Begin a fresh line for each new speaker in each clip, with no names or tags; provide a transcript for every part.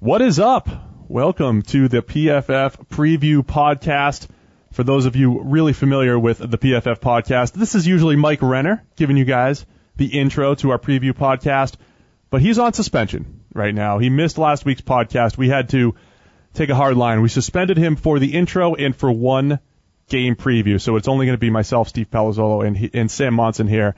What is up? Welcome to the PFF Preview Podcast. For those of you really familiar with the PFF Podcast, this is usually Mike Renner giving you guys the intro to our preview podcast, but he's on suspension right now. He missed last week's podcast. We had to take a hard line. We suspended him for the intro and for one game preview, so it's only going to be myself, Steve Palazzolo, and Sam Monson here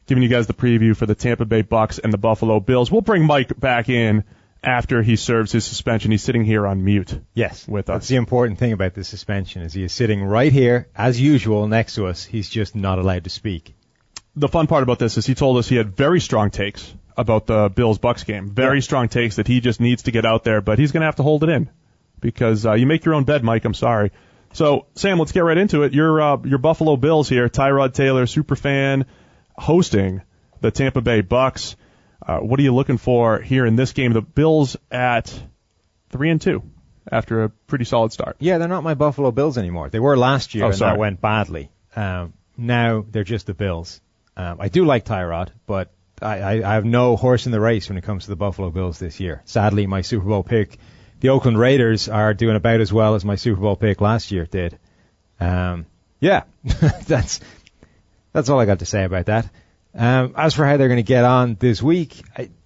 giving you guys the preview for the Tampa Bay Bucks and the Buffalo Bills. We'll bring Mike back in after he serves his suspension. He's sitting here on mute.
Yes,
with us.
That's the important thing about the suspension is he is sitting right here, as usual, next to us. He's just not allowed to speak.
The fun part about this is he told us he had very strong takes about the Bills-Bucks game. Very strong takes that he just needs to get out there, but he's going to have to hold it in because you make your own bed, Mike. I'm sorry. So, Sam, let's get right into it. Your Buffalo Bills here, Tyrod Taylor, superfan, hosting the Tampa Bay Bucks. What are you looking for here in this game? The Bills at 3-2 after a pretty solid start.
Yeah, they're not my Buffalo Bills anymore. They were last year, and
sorry.
that went badly. Now they're just the Bills. I do like Tyrod, but I have no horse in the race when it comes to the Buffalo Bills this year. Sadly, my Super Bowl pick, the Oakland Raiders, are doing about as well as my Super Bowl pick last year did. Yeah, that's all I got to say about that. As for how they're going to get on this week,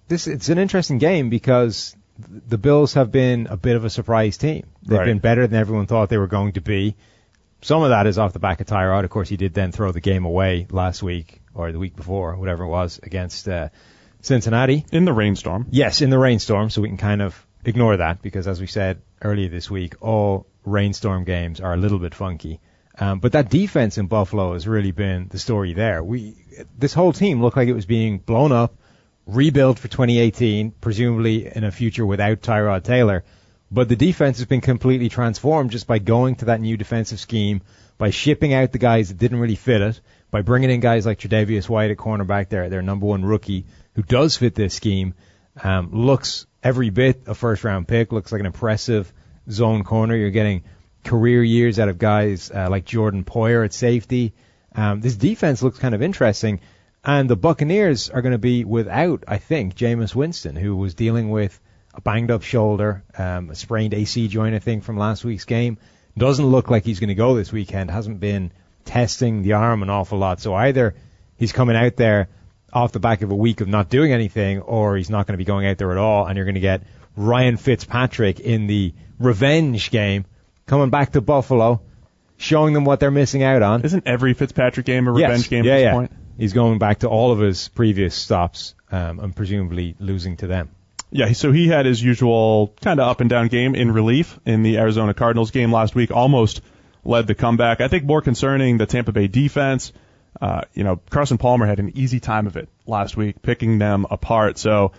it's an interesting game because the Bills have been a bit of a surprise team. They've been better than everyone thought they were going to be. Some of that is off the back of Tyrod. Of course, he did then throw the game away last week or the week before, whatever it was, against Cincinnati.
In the rainstorm.
Yes, in the rainstorm, so we can kind of ignore that because, as we said earlier this week, all rainstorm games are a little bit funky. But that defense in Buffalo has really been the story there. This whole team looked like it was being blown up, rebuilt for 2018, presumably in a future without Tyrod Taylor. But the defense has been completely transformed just by going to that new defensive scheme, by shipping out the guys that didn't really fit it, by bringing in guys like Tre'Davious White at cornerback, their number one rookie, who does fit this scheme, looks every bit a first-round pick, looks like an impressive zone corner. You're getting career years out of guys like Jordan Poyer at safety. This defense looks kind of interesting, and the Buccaneers are going to be without, I think, Jameis Winston, who was dealing with a banged-up shoulder, a sprained AC joint, I think, from last week's game. Doesn't look like he's going to go this weekend. Hasn't been testing the arm an awful lot, so either he's coming out there off the back of a week of not doing anything, or he's not going to be going out there at all, and you're going to get Ryan Fitzpatrick in the revenge game, coming back to Buffalo, showing them what they're missing out on.
Isn't every Fitzpatrick game a revenge game at this point?
He's going back to all of his previous stops and presumably losing to them.
Yeah, so he had his usual kind of up-and-down game in relief in the Arizona Cardinals game last week, almost led the comeback. I think more concerning, the Tampa Bay defense. Carson Palmer had an easy time of it last week, picking them apart. So,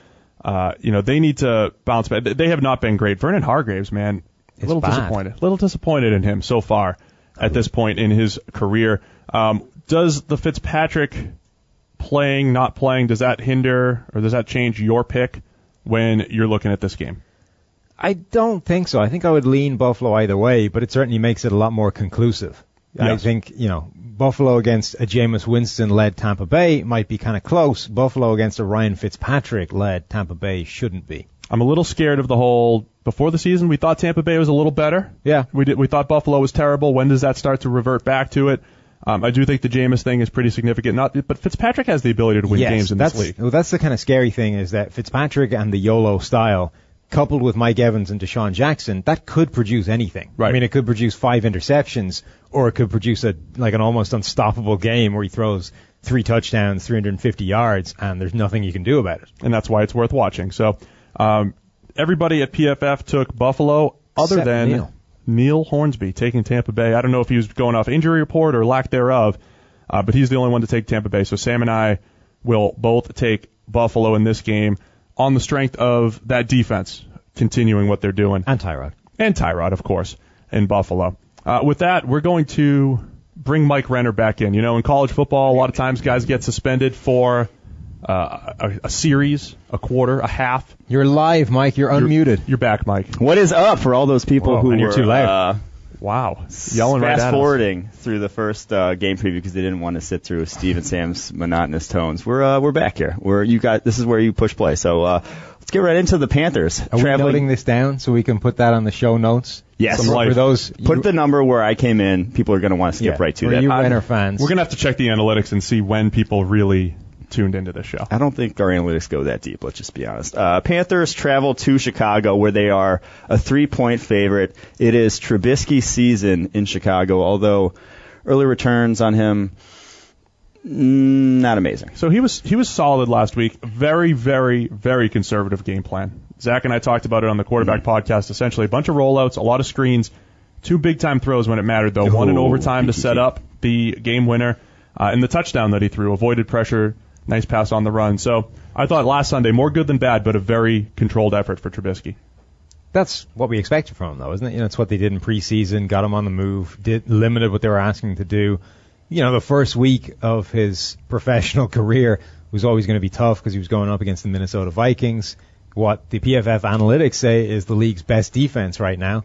they need to bounce back. They have not been great. Vernon Hargreaves, man, a little disappointed in him so far at this point in his career. Does the Fitzpatrick playing, not playing, does that hinder or does that change your pick when you're looking at this game?
I don't think so. I think I would lean Buffalo either way, but it certainly makes it a lot more conclusive. Yes. I think, Buffalo against a Jameis Winston-led Tampa Bay might be kind of close. Buffalo against a Ryan Fitzpatrick-led Tampa Bay shouldn't be. I'm
a little scared of the whole, before the season, we thought Tampa Bay was a little better.
Yeah.
We thought Buffalo was terrible. When does that start to revert back to it? I do think the Jameis thing is pretty significant. But Fitzpatrick has the ability to win games in this league.
Well, that's the kind of scary thing is that Fitzpatrick and the YOLO style, coupled with Mike Evans and Deshaun Jackson, that could produce anything.
Right.
I mean, it could produce 5 interceptions, or it could produce an almost unstoppable game where he throws 3 touchdowns, 350 yards, and there's nothing you can do about it.
And that's why it's worth watching. So, everybody at PFF took Buffalo, other than Neil Hornsby taking Tampa Bay. I don't know if he was going off injury report or lack thereof, but he's the only one to take Tampa Bay. So Sam and I will both take Buffalo in this game on the strength of that defense continuing what they're doing.
And Tyrod.
And Tyrod, of course, in Buffalo. With that, we're going to bring Mike Renner back in. In college football, a lot of times guys get suspended for a series, a quarter, a half.
You're live, Mike. You're unmuted.
You're back, Mike.
What is up for all those people who
and you're
were
too loud.
Wow, yelling right at us.
Fast forwarding through the first game preview because they didn't want to sit through Steve and Sam's monotonous tones. We're back here. This is where you push play. So Let's get right into the Panthers.
Are we noting this down so we can put that on the show notes?
Yes.
For those,
put the number where I came in. People are going to want to skip right to that.
For you Renner fans.
We're going to have to check the analytics and see when people really tuned into this show.
I don't think our analytics go that deep, let's just be honest. Panthers travel to Chicago, where they are a 3-point favorite. It is Trubisky's season in Chicago, although early returns on him, not amazing.
So he was solid last week. Very, very, very conservative game plan. Zach and I talked about it on the quarterback podcast. Essentially, a bunch of rollouts, a lot of screens, 2 big-time throws when it mattered, though. One in overtime to set up the game winner, and the touchdown that he threw, avoided pressure, nice pass on the run. So I thought last Sunday, more good than bad, but a very controlled effort for Trubisky.
That's what we expected from him, though, isn't it? It's what they did in preseason, got him on the move, limited what they were asking him to do. The first week of his professional career was always going to be tough because he was going up against the Minnesota Vikings. What the PFF analytics say is the league's best defense right now.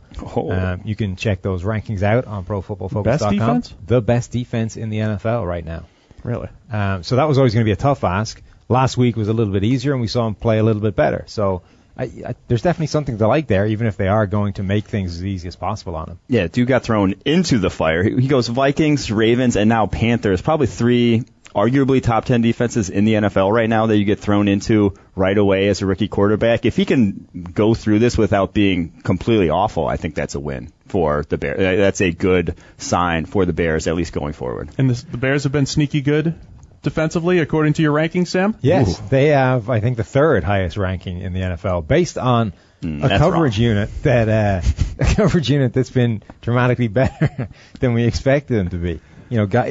You can check those rankings out on ProFootballFocus.com.
Best defense?
The best defense in the NFL right now.
Really?
So that was always going to be a tough ask. Last week was a little bit easier, and we saw him play a little bit better. So there's definitely something to like there, even if they are going to make things as easy as possible on him.
Yeah, dude got thrown into the fire. He goes Vikings, Ravens, and now Panthers. Probably 3 arguably top 10 defenses in the NFL right now that you get thrown into right away as a rookie quarterback. If he can go through this without being completely awful, I think that's a win for the Bears. That's a good sign for the Bears, at least going forward.
And the Bears have been sneaky good defensively, according to your ranking, Sam?
Yes, They have, I think, the 3rd highest ranking in the NFL based on a coverage unit that's been dramatically better than we expected them to be.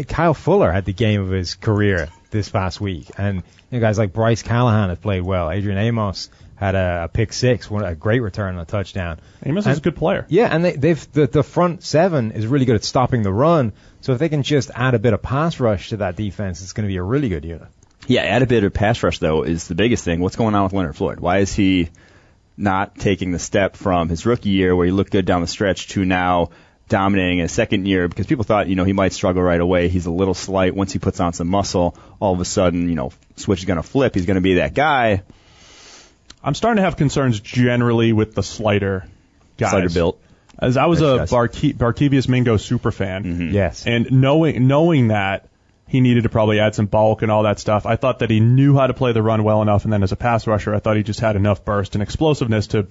Kyle Fuller had the game of his career this past week, and guys like Bryce Callahan have played well. Adrian Amos had a pick 6, a great return on a touchdown.
Amos is a good player.
Yeah, and the front 7 is really good at stopping the run. So if they can just add a bit of pass rush to that defense, it's going to be a really good unit.
Yeah, add a bit of pass rush, though, is the biggest thing. What's going on with Leonard Floyd? Why is he not taking the step from his rookie year where he looked good down the stretch to now dominating in his second year? Because people thought, he might struggle right away. He's a little slight. Once he puts on some muscle, all of a sudden, switch is going to flip. He's going to be that guy.
I'm starting to have concerns generally with the slighter guys.
Slighter built.
As I was a Barkevius Mingo super fan.
Mm-hmm.
Yes.
And knowing that he needed to probably add some bulk and all that stuff, I thought that he knew how to play the run well enough, and then as a pass rusher, I thought he just had enough burst and explosiveness to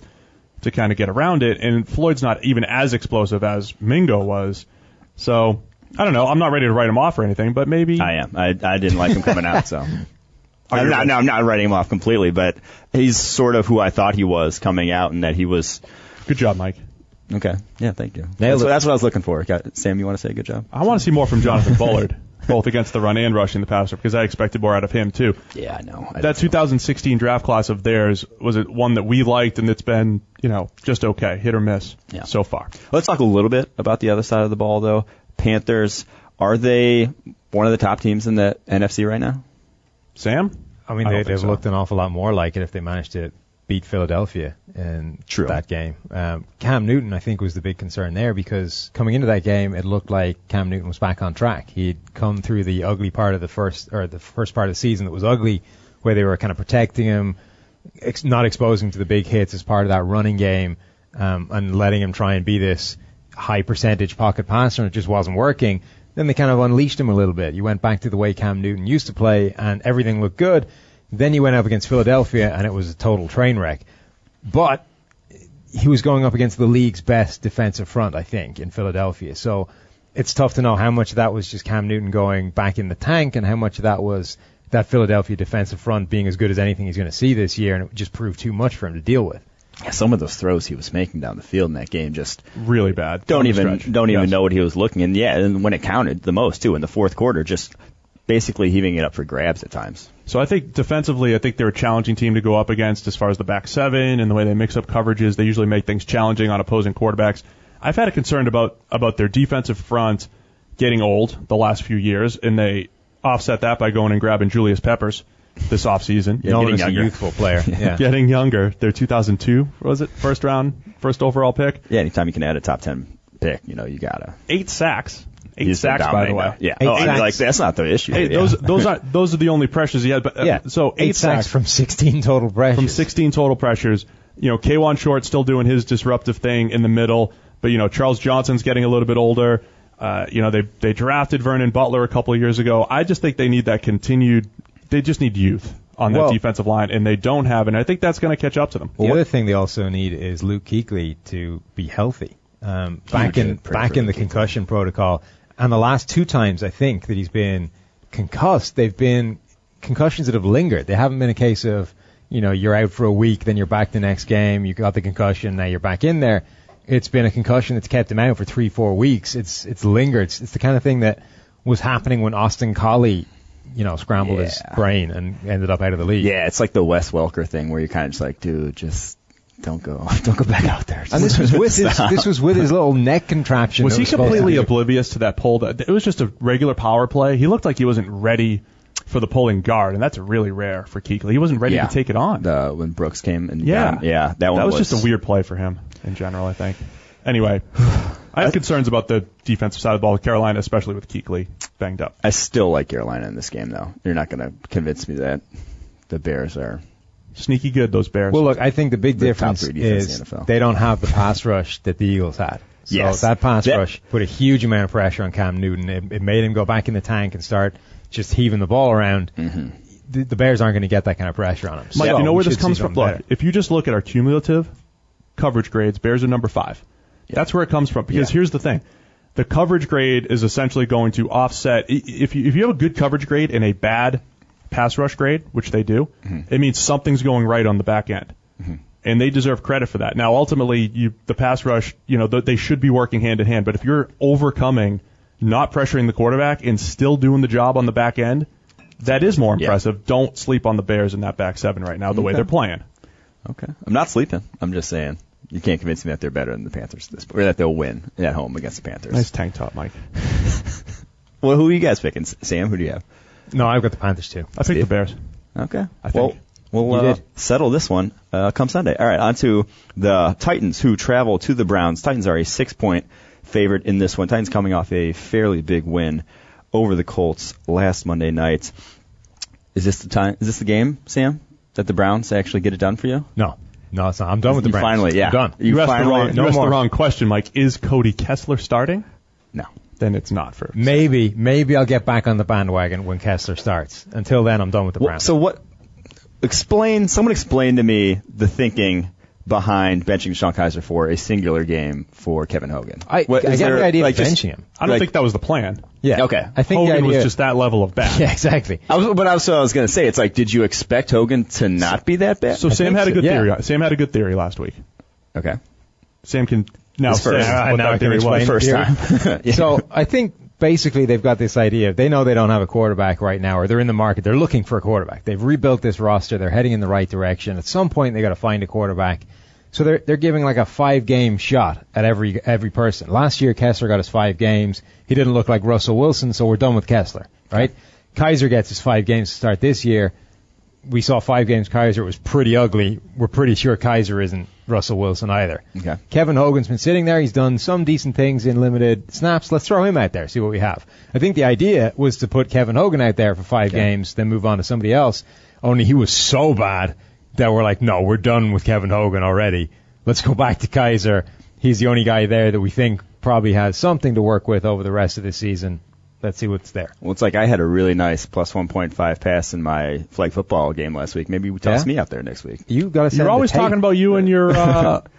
kind of get around it. And Floyd's not even as explosive as Mingo was. So, I don't know. I'm not ready to write him off or anything, but maybe...
I am. I didn't like him coming out, so... I'm not writing him off completely, but he's sort of who I thought he was coming out, and that he was...
Good job, Mike.
Okay. Yeah, thank you. That's what I was looking for. Sam, you want to say good job?
I want to see more from Jonathan Bullard, both against the run and rushing the passer, because I expected more out of him, too.
Yeah, I know.
That 2016 draft class of theirs was it one that we liked, and it's been, just okay, hit or miss so far.
Let's talk a little bit about the other side of the ball, though. Panthers, are they one of the top teams in the NFC right now?
Sam?
I mean, they've looked an awful lot more like it if they managed to beat Philadelphia in that game. Cam Newton, I think, was the big concern there because coming into that game, it looked like Cam Newton was back on track. He'd come through the ugly part of the first part of the season that was ugly, where they were kind of protecting him, not exposing him to the big hits as part of that running game, and letting him try and be this high percentage pocket passer, and it just wasn't working. Then they kind of unleashed him a little bit. You went back to the way Cam Newton used to play, and everything looked good. Then you went up against Philadelphia, and it was a total train wreck. But he was going up against the league's best defensive front, I think, in Philadelphia. So it's tough to know how much of that was just Cam Newton going back in the tank and how much of that was that Philadelphia defensive front being as good as anything he's going to see this year, and it just proved too much for him to deal with.
Yeah, some of those throws he was making down the field in that game just
really bad.
Don't even know what he was looking. And and when it counted the most too in the fourth quarter, just basically heaving it up for grabs at times.
So I think defensively, they're a challenging team to go up against as far as the back seven and the way they mix up coverages. They usually make things challenging on opposing quarterbacks. I've had a concern about their defensive front getting old the last few years, and they offset that by going and grabbing Julius Peppers this offseason.
Getting younger. A youthful player. Yeah.
Getting younger. Their 2002, was it, first overall pick?
Yeah, anytime you can add a top 10 pick, you gotta.
8 sacks 8 sacks, by the way.
Yeah.
Sacks.
That's not the issue.
Hey, those are the only pressures he had. But so
8 sacks from 16 total pressures.
From 16 total pressures. K'Wan Short still doing his disruptive thing in the middle, but Charles Johnson's getting a little bit older. They drafted Vernon Butler a couple of years ago. I just think they need that continued. They just need youth on that defensive line, and they don't have, and I think that's going to catch up to them.
The other thing they also need is Luke Kuechly to be healthy. Back in the concussion protocol, and the last 2 times I think that he's been concussed, they've been concussions that have lingered. They haven't been a case of you're out for a week, then you're back the next game, you got the concussion, now you're back in there. It's been a concussion that's kept him out for 3-4 weeks. It's lingered. It's the kind of thing that was happening when Austin Collie, scrambled his brain and ended up out of the league.
Yeah, it's like the Wes Welker thing where you're kind of just like, dude, just don't go back out there.
And this was with his little neck contraption.
Was he completely oblivious to that pull? It was just a regular power play. He looked like he wasn't ready for the pulling guard, and that's really rare for Kuechly. He wasn't ready to take it on.
When Brooks came and
that was just a weird play for him in general, I think. Anyway, I have concerns about the defensive side of the ball with Carolina, especially with Kuechly banged up.
I still like Carolina in this game, though. You're not going to convince me that the Bears are
sneaky good, those Bears.
Well, look, I think the big difference is they don't have the pass rush that the Eagles had. So that pass rush put a huge amount of pressure on Cam Newton. It made him go back in the tank and start just heaving the ball around.
Mm-hmm.
The Bears aren't going to get that kind of pressure on him.
Mike, you know where this comes from? Look, if you just look at our cumulative coverage grades, Bears are number 5. That's where it comes from. Because here's the thing. The coverage grade is essentially going to offset. If you have a good coverage grade and a bad pass rush grade, which they do, it means something's going right on the back end. Mm-hmm. And they deserve credit for that. Now, ultimately, the pass rush, they should be working hand in hand. But if you're overcoming, not pressuring the quarterback, and still doing the job on the back end, that is more impressive. Yeah. Don't sleep on the Bears in that back 7 right now, the way they're playing.
Okay. I'm not sleeping. I'm just saying. You can't convince me that they're better than the Panthers at this point, or that they'll win at home against the Panthers.
Nice tank top, Mike.
Well, who are you guys picking? Sam, who do you have?
No, I've got the Panthers too.
I picked the Bears.
Okay.
I think.
We'll settle this one come Sunday. All right, on to the Titans, who travel to the Browns. Titans are a 6-point favorite in this one. Titans coming off a fairly big win over the Colts last Monday night. Is this the time? Is this the game, Sam, that the Browns actually get it done for you?
No, it's not. I'm done with the Browns.
Finally,
I'm done.
You asked the wrong question, Mike. Is Cody Kessler starting?
No.
Then it's not for
Maybe I'll get back on the bandwagon when Kessler starts. Until then, I'm done with the Browns.
So what? Someone explain to me the thinking behind benching Sean Kaiser for a singular game for Kevin Hogan.
I get the idea of benching him.
I don't think that was the plan.
Yeah.
Okay.
I think
Hogan was just that level of bad.
Yeah, exactly.
I was going to say, it's like, did you expect Hogan to not be that bad?
So Sam had a good theory. Sam had a good theory last week.
Okay.
Sam can now say what
that theory was.
First time.
Yeah. So I think basically they've got this idea. They know they don't have a quarterback right now, or they're in the market. They're looking for a quarterback. They've rebuilt this roster. They're heading in the right direction. At some point, they got to find a quarterback. So they're giving like a 5-game shot at every person. Last year, Kessler got his 5 games. He didn't look like Russell Wilson, so we're done with Kessler, right? Kaiser gets his 5 games to start this year. We saw 5 games Kaiser. It was pretty ugly. We're pretty sure Kaiser isn't Russell Wilson either.
Okay.
Kevin Hogan's been sitting there. He's done some decent things in limited snaps. Let's throw him out there, see what we have. I think the idea was to put Kevin Hogan out there for 5 games, then move on to somebody else. Only he was so bad that we're like, no, we're done with Kevin Hogan already. Let's go back to Kaiser. He's the only guy there that we think probably has something to work with over the rest of the season. Let's see what's there.
Well, it's like I had a really nice plus 1.5 pass in my flag football game last week. Maybe you toss me out there next week.
You're
always talking about you and your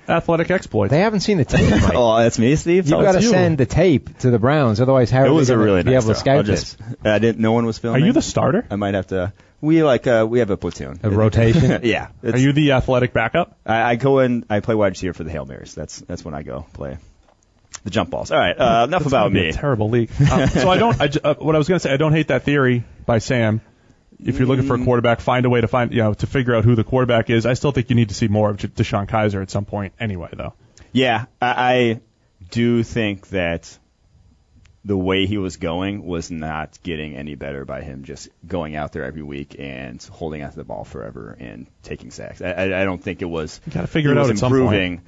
athletic exploits.
They haven't seen the tape, Mike.
Oh, that's me, Steve?
You've got to send the tape to the Browns, otherwise how are they going to be able to scout this?
No one was filming.
Are you the starter?
I might have to. We have a platoon.
A rotation?
Yeah.
Are you the athletic backup?
I go in, I play wide receiver for the Hail Marys. That's when I go play the jump balls. All right, enough about me.
A terrible league. So what I was going to say, I don't hate that theory by Sam. If you're looking for a quarterback, find a way to to figure out who the quarterback is. I still think you need to see more of DeShone Kaiser at some point anyway, though.
Yeah, I do think that the way he was going was not getting any better by him just going out there every week and holding onto the ball forever and taking sacks. I don't think it was.
You got to figure it out at some point.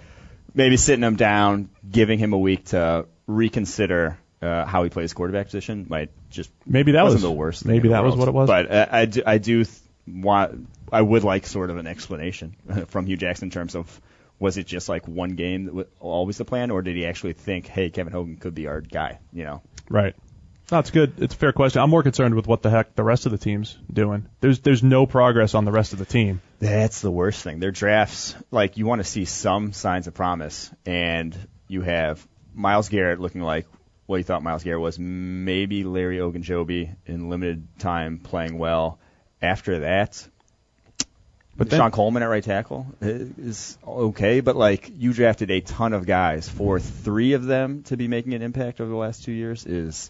Maybe sitting him down, giving him a week to reconsider how he plays quarterback position might just
maybe that
wasn't
was
the worst.
Maybe that was what it was.
But I would like sort of an explanation from Hugh Jackson in terms of, was it just like one game that was always the plan, or did he actually think, hey, Kevin Hogan could be our guy?
Right. That's good. It's a fair question. I'm more concerned with what the heck the rest of the team's doing. There's no progress on the rest of the team.
That's the worst thing. Their drafts, like, you want to see some signs of promise, and you have Myles Garrett looking like what you thought Myles Garrett was, maybe Larry Ogunjobi in limited time playing well. After that, but Sean Coleman at right tackle is okay, but like, you drafted a ton of guys. For 3 of them to be making an impact over the last 2 years is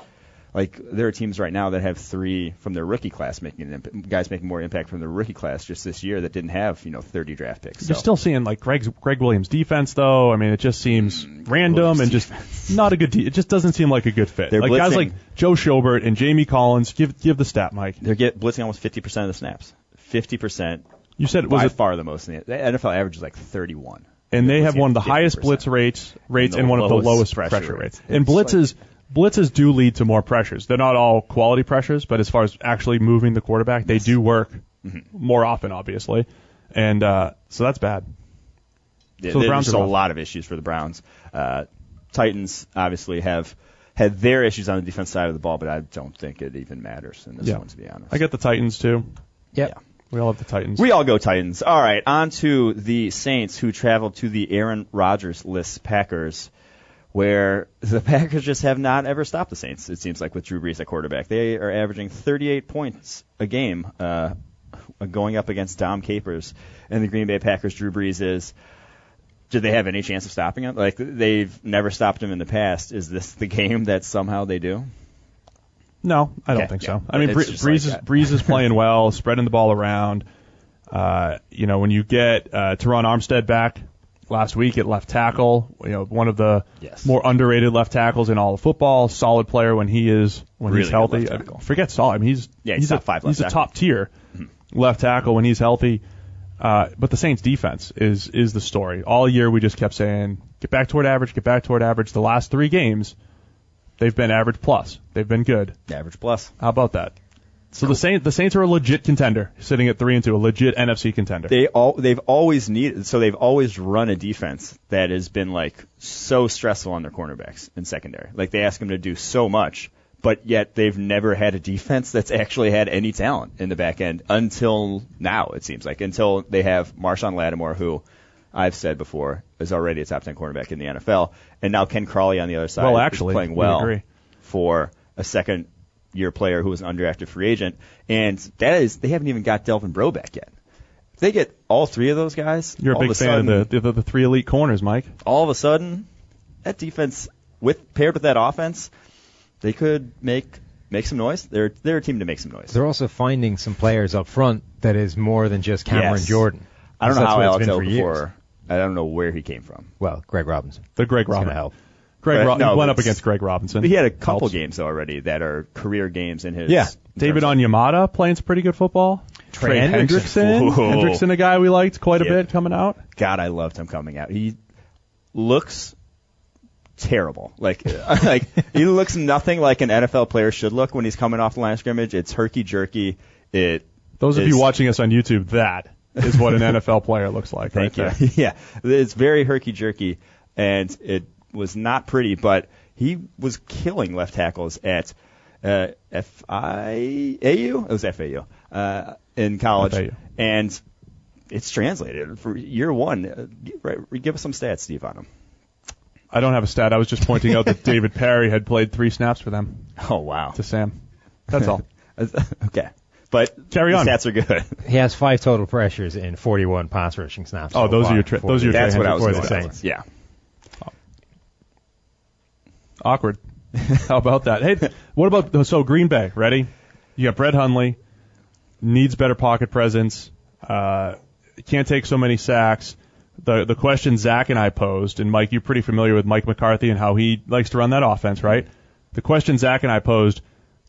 like, there are teams right now that have 3 from their rookie class guys making more impact from their rookie class just this year that didn't have 30 draft picks.
You're still seeing like Greg Williams' defense though. I mean, it just seems random and just not a good. It just doesn't seem like a good fit.
They're
like
blitzing.
Guys like Joe Schobert and Jamie Collins. Give the stat, Mike.
They're blitzing almost 50% of the snaps. 50%.
You said
by far the most. The NFL average is like 31.
And they have one of the highest blitz rates and one of the lowest pressure rates. And blitzes do lead to more pressures. They're not all quality pressures, but as far as actually moving the quarterback, they do work more often, obviously. And so that's bad.
Yeah,
so the Browns
there's a lot of issues for the Browns. Titans obviously have had their issues on the defense side of the ball, but I don't think it even matters in this one, to be honest.
I get the Titans, too.
Yep.
Yeah.
We all have the Titans.
We all go Titans. All right, on to the Saints, who traveled to the Aaron Rodgers-less Packers, where the Packers just have not ever stopped the Saints, it seems like, with Drew Brees at quarterback. They are averaging 38 points a game going up against Dom Capers and the Green Bay Packers. Drew Brees is... Do they have any chance of stopping him? Like, they've never stopped him in the past. Is this the game that somehow they do?
No, I don't think so. I mean, Brees is playing well, spreading the ball around. When you get Teron Armstead back last week at left tackle, one of the more underrated left tackles in all of football, solid player when he's healthy. Forget solid. I mean, he's a top tier left tackle when he's healthy. But the Saints defense is the story. All year we just kept saying, get back toward average. The last 3 games, they've been average plus. They've been good.
Average plus.
How about that? So cool. The Saints are a legit contender, sitting at 3-2, a legit NFC contender.
They've always run a defense that has been like so stressful on their cornerbacks and secondary. Like, they ask them to do so much, but yet they've never had a defense that's actually had any talent in the back end until now, it seems like, until they have Marshawn Lattimore, who I've said before is already a top 10 cornerback in the NFL, and now Ken Crawley on the other side is playing well for a second-year player who was an undrafted free agent, and they haven't even got Delvin Breaux back yet. If they get all 3 of those guys,
you're a big fan of the 3 elite corners, Mike.
All of a sudden, that defense paired with that offense, they could make some noise. They're a team to make some noise.
They're also finding some players up front that is more than just Cameron Jordan.
I don't know how Alex Okafor. I don't know where he came from.
Well, Greg Robinson.
The Greg Robinson.
Help.
He went up against Greg Robinson.
He had a couple games already that are career games in his.
Yeah. David Onyemata playing some pretty good football. Trey Hendrickson. Hendrickson, a guy we liked quite a bit coming out.
God, I loved him coming out. He looks terrible. Like he looks nothing like an NFL player should look when he's coming off the line of scrimmage. It's herky-jerky.
Those of you watching us on YouTube, that is what an NFL player looks like.
Thank you. Yeah, it's very herky-jerky, and it was not pretty, but he was killing left tackles at FIAU. It was FAU in college, FAU. And it's translated for year one. Give us some stats, Steve, on him.
I don't have a stat. I was just pointing out that David Perry had played 3 snaps for them.
Oh, wow.
To Sam. That's all.
Okay. But
carry on.
Stats are good.
He has 5 total pressures in 41 pass rushing snaps.
Oh, those are your
That's what I was
for
going
the Saints.
Yeah.
Awkward. How about that? Hey, what about Green Bay? Ready? You got Brett Hundley, needs better pocket presence, can't take so many sacks. The question Zach and I posed, and Mike, you're pretty familiar with Mike McCarthy and how he likes to run that offense, right? The question Zach and I posed,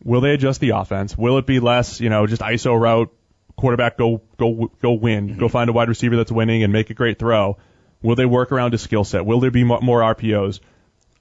will they adjust the offense? Will it be less, just ISO route, quarterback go win, go find a wide receiver that's winning and make a great throw? Will they work around his skill set? Will there be more RPOs?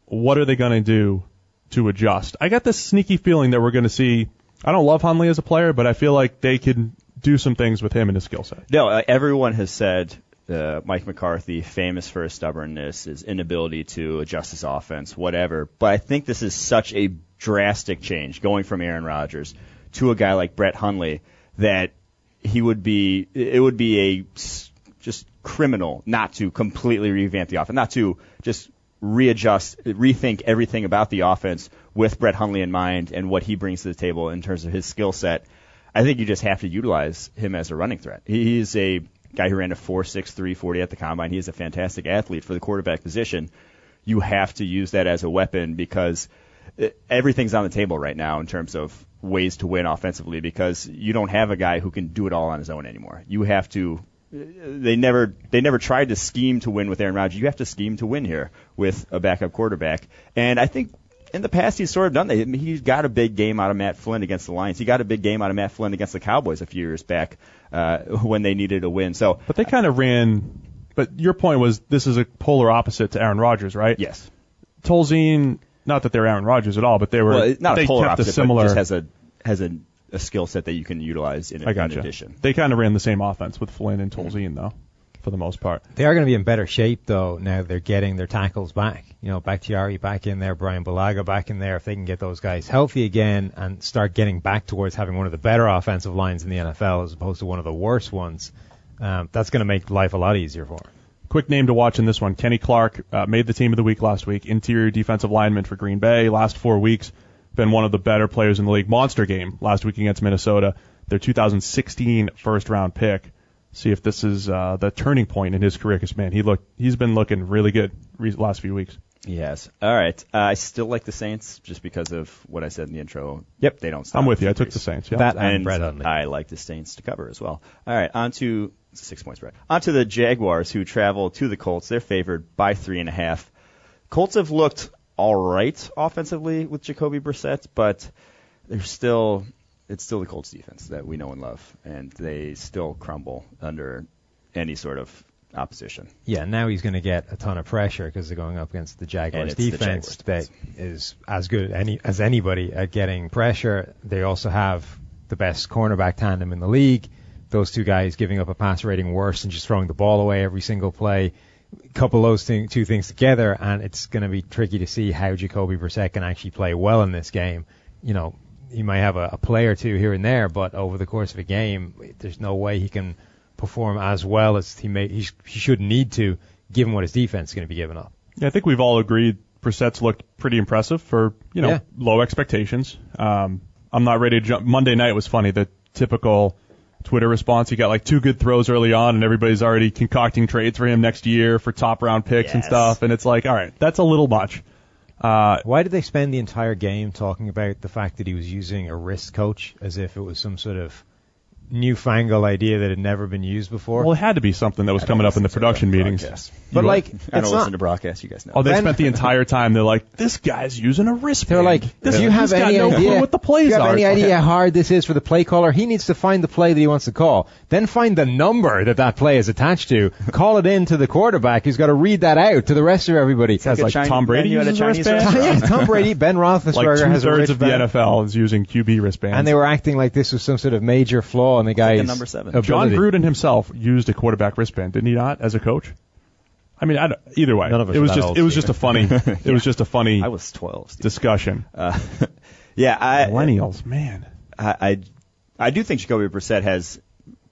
What are they going to do to adjust. I got this sneaky feeling that we're going to see. I don't love Hundley as a player, but I feel like they can do some things with him and his skill set.
No, everyone has said Mike McCarthy, famous for his stubbornness, his inability to adjust his offense, whatever. But I think this is such a drastic change going from Aaron Rodgers to a guy like Brett Hundley that it would be a just criminal not to completely revamp the offense, not to just rethink everything about the offense with Brett Hundley in mind and what he brings to the table in terms of his skill set. I think you just have to utilize him as a running threat. He's a guy who ran a 4.6 340 at the combine. He is a fantastic athlete for the quarterback position. You have to use that as a weapon because everything's on the table right now in terms of ways to win offensively because you don't have a guy who can do it all on his own anymore. You have to. They never tried to scheme to win with Aaron Rodgers. You have to scheme to win here with a backup quarterback. And I think in the past he's sort of done that. I mean, he got a big game out of Matt Flynn against the Lions. He got a big game out of Matt Flynn against the Cowboys a few years back when they needed a win. So,
but they kind of ran. But your point was this is a polar opposite to Aaron Rodgers, right?
Yes.
Tolzien, not that they're Aaron Rodgers at all, but they were.
Well, not
they
a polar
kept
opposite,
a similar.
But just has a skill set that you can utilize in addition.
They kind of ran the same offense with Flynn and Tolzien, though, for the most part.
They are going to be in better shape, though, now they're getting their tackles back. You know, Bakhtiari back in there, Brian Bulaga back in there. If they can get those guys healthy again and start getting back towards having one of the better offensive lines in the NFL as opposed to one of the worst ones, that's going to make life a lot easier for them.
Quick name to watch in this one. Kenny Clark made the team of the week last week. Interior defensive lineman for Green Bay. Last 4 weeks, been one of the better players in the league. Monster game last week against Minnesota. Their 2016 first-round pick. See if this is the turning point in his career. Because, man, he's been looking really good last few weeks.
Yes. All right. I still like the Saints just because of what I said in the intro.
Yep.
They don't stop.
I'm with you. I took the Saints. Yeah.
That
and
Brett Hundley.
I like the Saints to cover as well. All right. On to 6 points, Brett. On to the Jaguars, who travel to the Colts. They're favored by 3.5. Colts have looked all right offensively with Jacoby Brissett, but it's still the Colts defense that we know and love, and they still crumble under any sort of opposition.
Yeah, now he's going to get a ton of pressure because they're going up against the Jaguars defense that is as good as anybody at getting pressure. They also have the best cornerback tandem in the league. Those two guys giving up a pass rating worse than just throwing the ball away every single play. Couple those two things together, and it's going to be tricky to see how Jacoby Brissett can actually play well in this game. You know, he might have a play or two here and there, but over the course of a game, there's no way he can perform as well as he should need to, given what his defense is going to be giving up.
Yeah, I think we've all agreed Brissett's looked pretty impressive for low expectations. I'm not ready to jump. Monday night was funny. The typical Twitter response. He got like 2 good throws early on, and everybody's already concocting trades for him next year for top round picks and stuff. And it's like, all right, that's a little much.
Why did they spend the entire game talking about the fact that he was using a wrist coach as if it was some sort of newfangled idea that had never been used before?
Well, it had to be something that was coming up in the production meetings.
But like,
I don't listen to broadcasts. You guys know.
Oh, they spent the entire time. They're like, this guy's using a wristband.
They're like,
do
you have any idea
what the plays
do you have
are?
any idea how hard this is for the play caller? He needs to find the play that he wants to call, then find the number that play is attached to, call it in to the quarterback who's got to read that out to the rest of everybody.
Sounds like Tom Brady uses a wristband.
Yeah, Tom Brady, Ben Roethlisberger
like
has a wristband.
Two-thirds of the NFL is using QB wristbands.
And they were acting like this was some sort of major flaw in the guy's
like number 7.
ability.
John Gruden himself used a quarterback wristband, didn't he not, as a coach? I mean, either way, it was just a funny. It was just a funny.
I was 12. Steve.
Discussion.
Millennials,
man.
I do think Jacoby Brissett has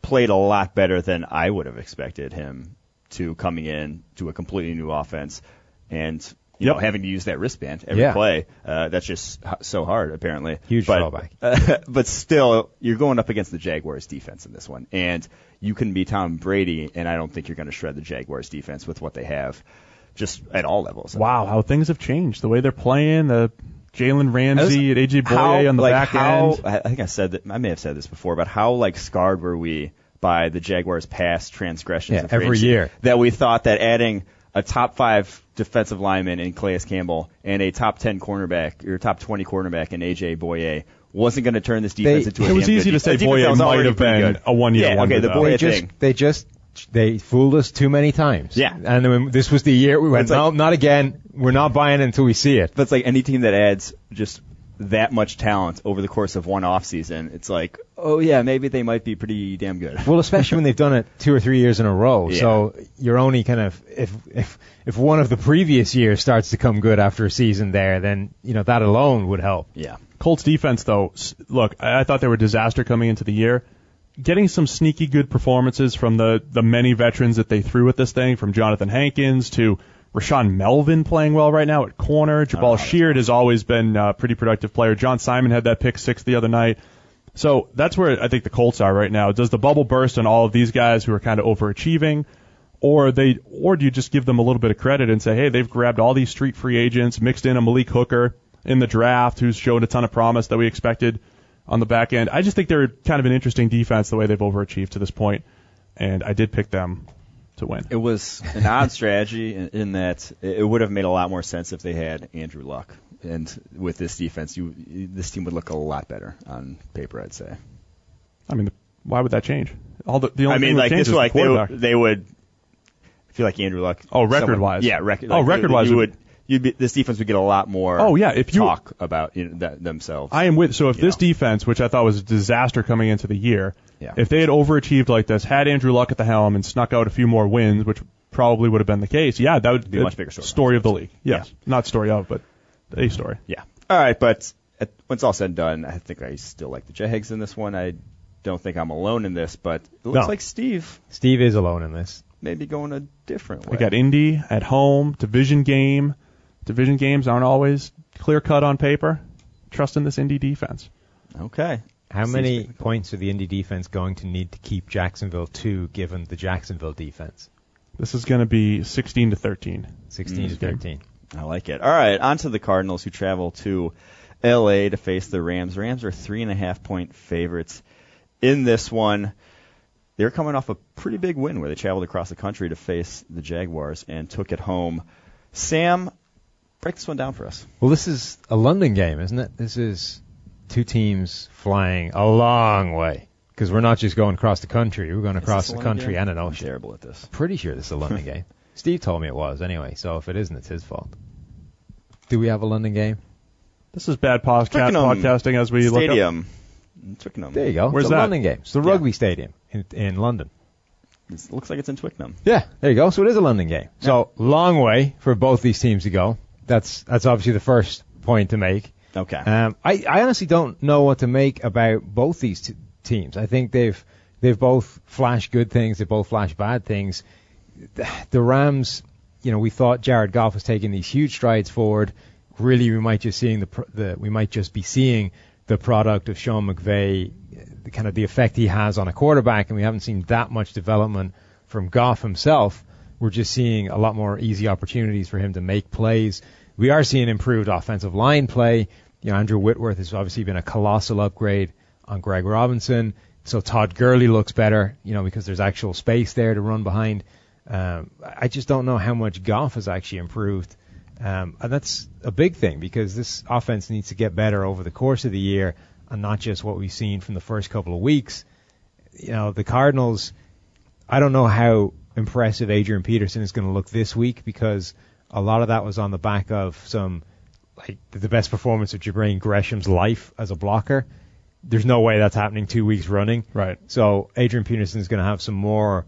played a lot better than I would have expected him to coming in to a completely new offense and having to use that wristband every play. That's just so hard, apparently.
Huge drawback.
But still, you're going up against the Jaguars defense in this one. And you can be Tom Brady, and I don't think you're going to shred the Jaguars defense with what they have just at all levels.
Wow, how things have changed. The way they're playing, the Jalen Ramsey and A.J. Boye on the back end.
I think I said that. I may have said this before, but how scarred were we by the Jaguars' past transgressions
every year
that we thought that adding a top 5 defensive lineman in Calais Campbell and a top 10 cornerback or top 20 cornerback in A.J. Boye wasn't going to turn this defense into a
It was easy to say Boye might have been a 1-year wonder.
The Boye thing.
They just they fooled us too many times.
Yeah.
And when this was the year we went, no, not again. We're not buying it until we see it.
But it's like any team that adds just that much talent over the course of one offseason, it's like, oh, yeah, maybe they might be pretty damn good.
Well, especially when they've done it 2 or 3 years in a row.
Yeah.
So you're only kind of, if one of the previous years starts to come good after a season there, then, that alone would help.
Yeah.
Colts defense, though, look, I thought they were a disaster coming into the year. Getting some sneaky good performances from the many veterans that they threw at this thing, from Jonathan Hankins to Rashawn Melvin playing well right now at corner. Jabal Sheard has always been a pretty productive player. John Simon had that pick 6 the other night. So that's where I think the Colts are right now. Does the bubble burst on all of these guys who are kind of overachieving? Or do you just give them a little bit of credit and say, hey, they've grabbed all these street free agents, mixed in a Malik Hooker in the draft who's shown a ton of promise that we expected on the back end. I just think they're kind of an interesting defense the way they've overachieved to this point, and I did pick them to win.
It was an odd strategy in that it would have made a lot more sense if they had Andrew Luck. And with this defense, this team would look a lot better on paper, I'd say.
I mean, why would that change? The only thing that changes
this
is
like
the quarterback.
they would feel like Andrew Luck.
Oh, record-wise.
Yeah, record.
Record-wise.
This defense would get a lot more talk about themselves.
I am with. So if this defense, which I thought was a disaster coming into the year, if they had overachieved like this, had Andrew Luck at the helm and snuck out a few more wins, which probably would have been the case, that would
be a much bigger
story of the league. Yes. Yeah. Not story of, but a story.
Yeah. All right, but when it's all said and done, I think I still like the Jags in this one. I don't think I'm alone in this, but it looks like Steve
is alone in this.
Maybe going a different way.
We got Indy at home, division game. Division games aren't always clear-cut on paper. Trust in this Indy defense.
Okay.
How many points are the Indy defense going to need to keep Jacksonville to, given the Jacksonville defense?
This is going to be 16-13.
16-13.
I like it. All right, on to the Cardinals, who travel to L.A. to face the Rams. Rams are 3.5-point favorites in this one. They're coming off a pretty big win where they traveled across the country to face the Jaguars and took it home. Sam, break this one down for us.
Well, this is a London game, isn't it? This is two teams flying a long way, because we're not just going across the country. We're going across the country and an ocean.
I'm terrible at this.
Pretty sure this is a London game. Steve told me it was anyway, so if it isn't, it's his fault. Do we have a London game?
This is bad podcasting as we
Stadium.
Look up.
Twickenham.
There you go.
Where's
it's
that?
a London game. It's the rugby stadium in London.
It looks like it's in Twickenham.
Yeah, there you go. So it is a London game. Yeah. So long way for both these teams to go. That's obviously the first point to make.
Okay.
I honestly don't know what to make about both these teams. I think they've both flashed good things. They both flashed bad things. The Rams, we thought Jared Goff was taking these huge strides forward. Really, we might just be seeing the product of Sean McVay, kind of the effect he has on a quarterback, and we haven't seen that much development from Goff himself. We're just seeing a lot more easy opportunities for him to make plays. We are seeing improved offensive line play. Andrew Whitworth has obviously been a colossal upgrade on Greg Robinson. So Todd Gurley looks better, because there's actual space there to run behind. I just don't know how much Goff has actually improved. And that's a big thing, because this offense needs to get better over the course of the year and not just what we've seen from the first couple of weeks. The Cardinals, I don't know how impressive Adrian Peterson is going to look this week, because a lot of that was on the back of the best performance of Jabrain Gresham's life as a blocker. There's no way that's happening 2 weeks running.
Right.
So Adrian Peterson is going to have some more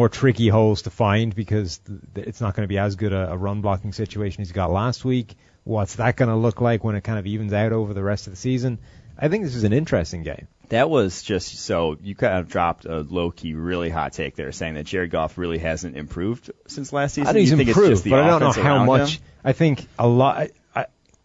tricky holes to find, because it's not going to be as good a run blocking situation as he got last week. What's that going to look like when it kind of evens out over the rest of the season? I think this is an interesting game.
That was just so you kind of dropped a low-key, really hot take there, saying that Jared Goff really hasn't improved since last season.
I think he's improved, but I don't know how much.
Him?
I think a lot.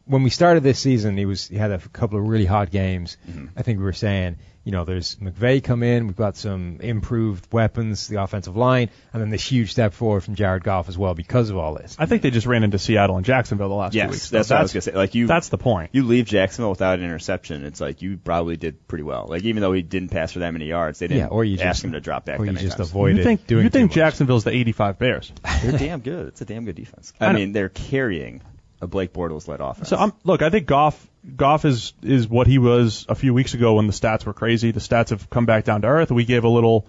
When we started this season, he had a couple of really hot games. Mm-hmm. I think we were saying, there's McVay come in, we've got some improved weapons, the offensive line, and then this huge step forward from Jared Goff as well because of all this.
I think they just ran into Seattle and Jacksonville the last 2 weeks.
That's what I was going to say.
That's the point.
You leave Jacksonville without an interception, it's like you probably did pretty well. Even though he didn't pass for that many yards, they didn't ask him to drop back.
Or you just
times.
avoided doing
You think Jacksonville's the 85 Bears.
They're damn good. It's a damn good defense. I mean, they're carrying a Blake Bortles-led offense.
So I think Goff is what he was a few weeks ago when the stats were crazy. The stats have come back down to earth. We gave a little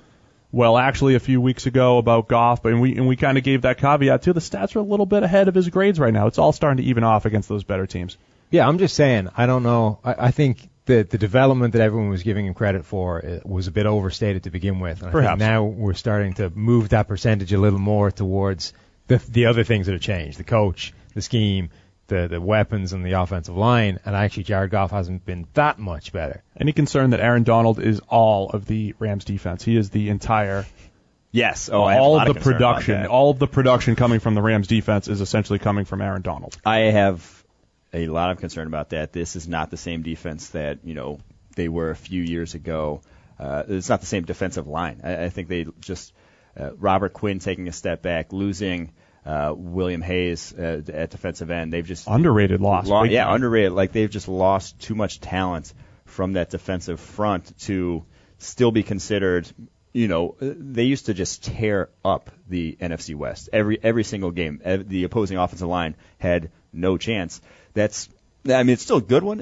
well, actually, a few weeks ago about Goff, and we kind of gave that caveat too. The stats are a little bit ahead of his grades right now. It's all starting to even off against those better teams.
Yeah, I'm just saying, I don't know. I think the development that everyone was giving him credit for was a bit overstated to begin with. And I think now we're starting to move that percentage a little more towards the other things that have changed, the coach, the scheme, the weapons, and the offensive line. And actually, Jared Goff hasn't been that much better.
Any concern that Aaron Donald is all of the Rams defense? He is the entire...
Yes.
All of the production coming from the Rams defense is essentially coming from Aaron Donald.
I have a lot of concern about that. This is not the same defense that, they were a few years ago. It's not the same defensive line. I think they just Robert Quinn taking a step back, losing William Hayes at defensive end. They've just
underrated loss.
Underrated. Like they've just lost too much talent from that defensive front to still be considered. They used to just tear up the NFC West every single game. The opposing offensive line had no chance. It's still a good one.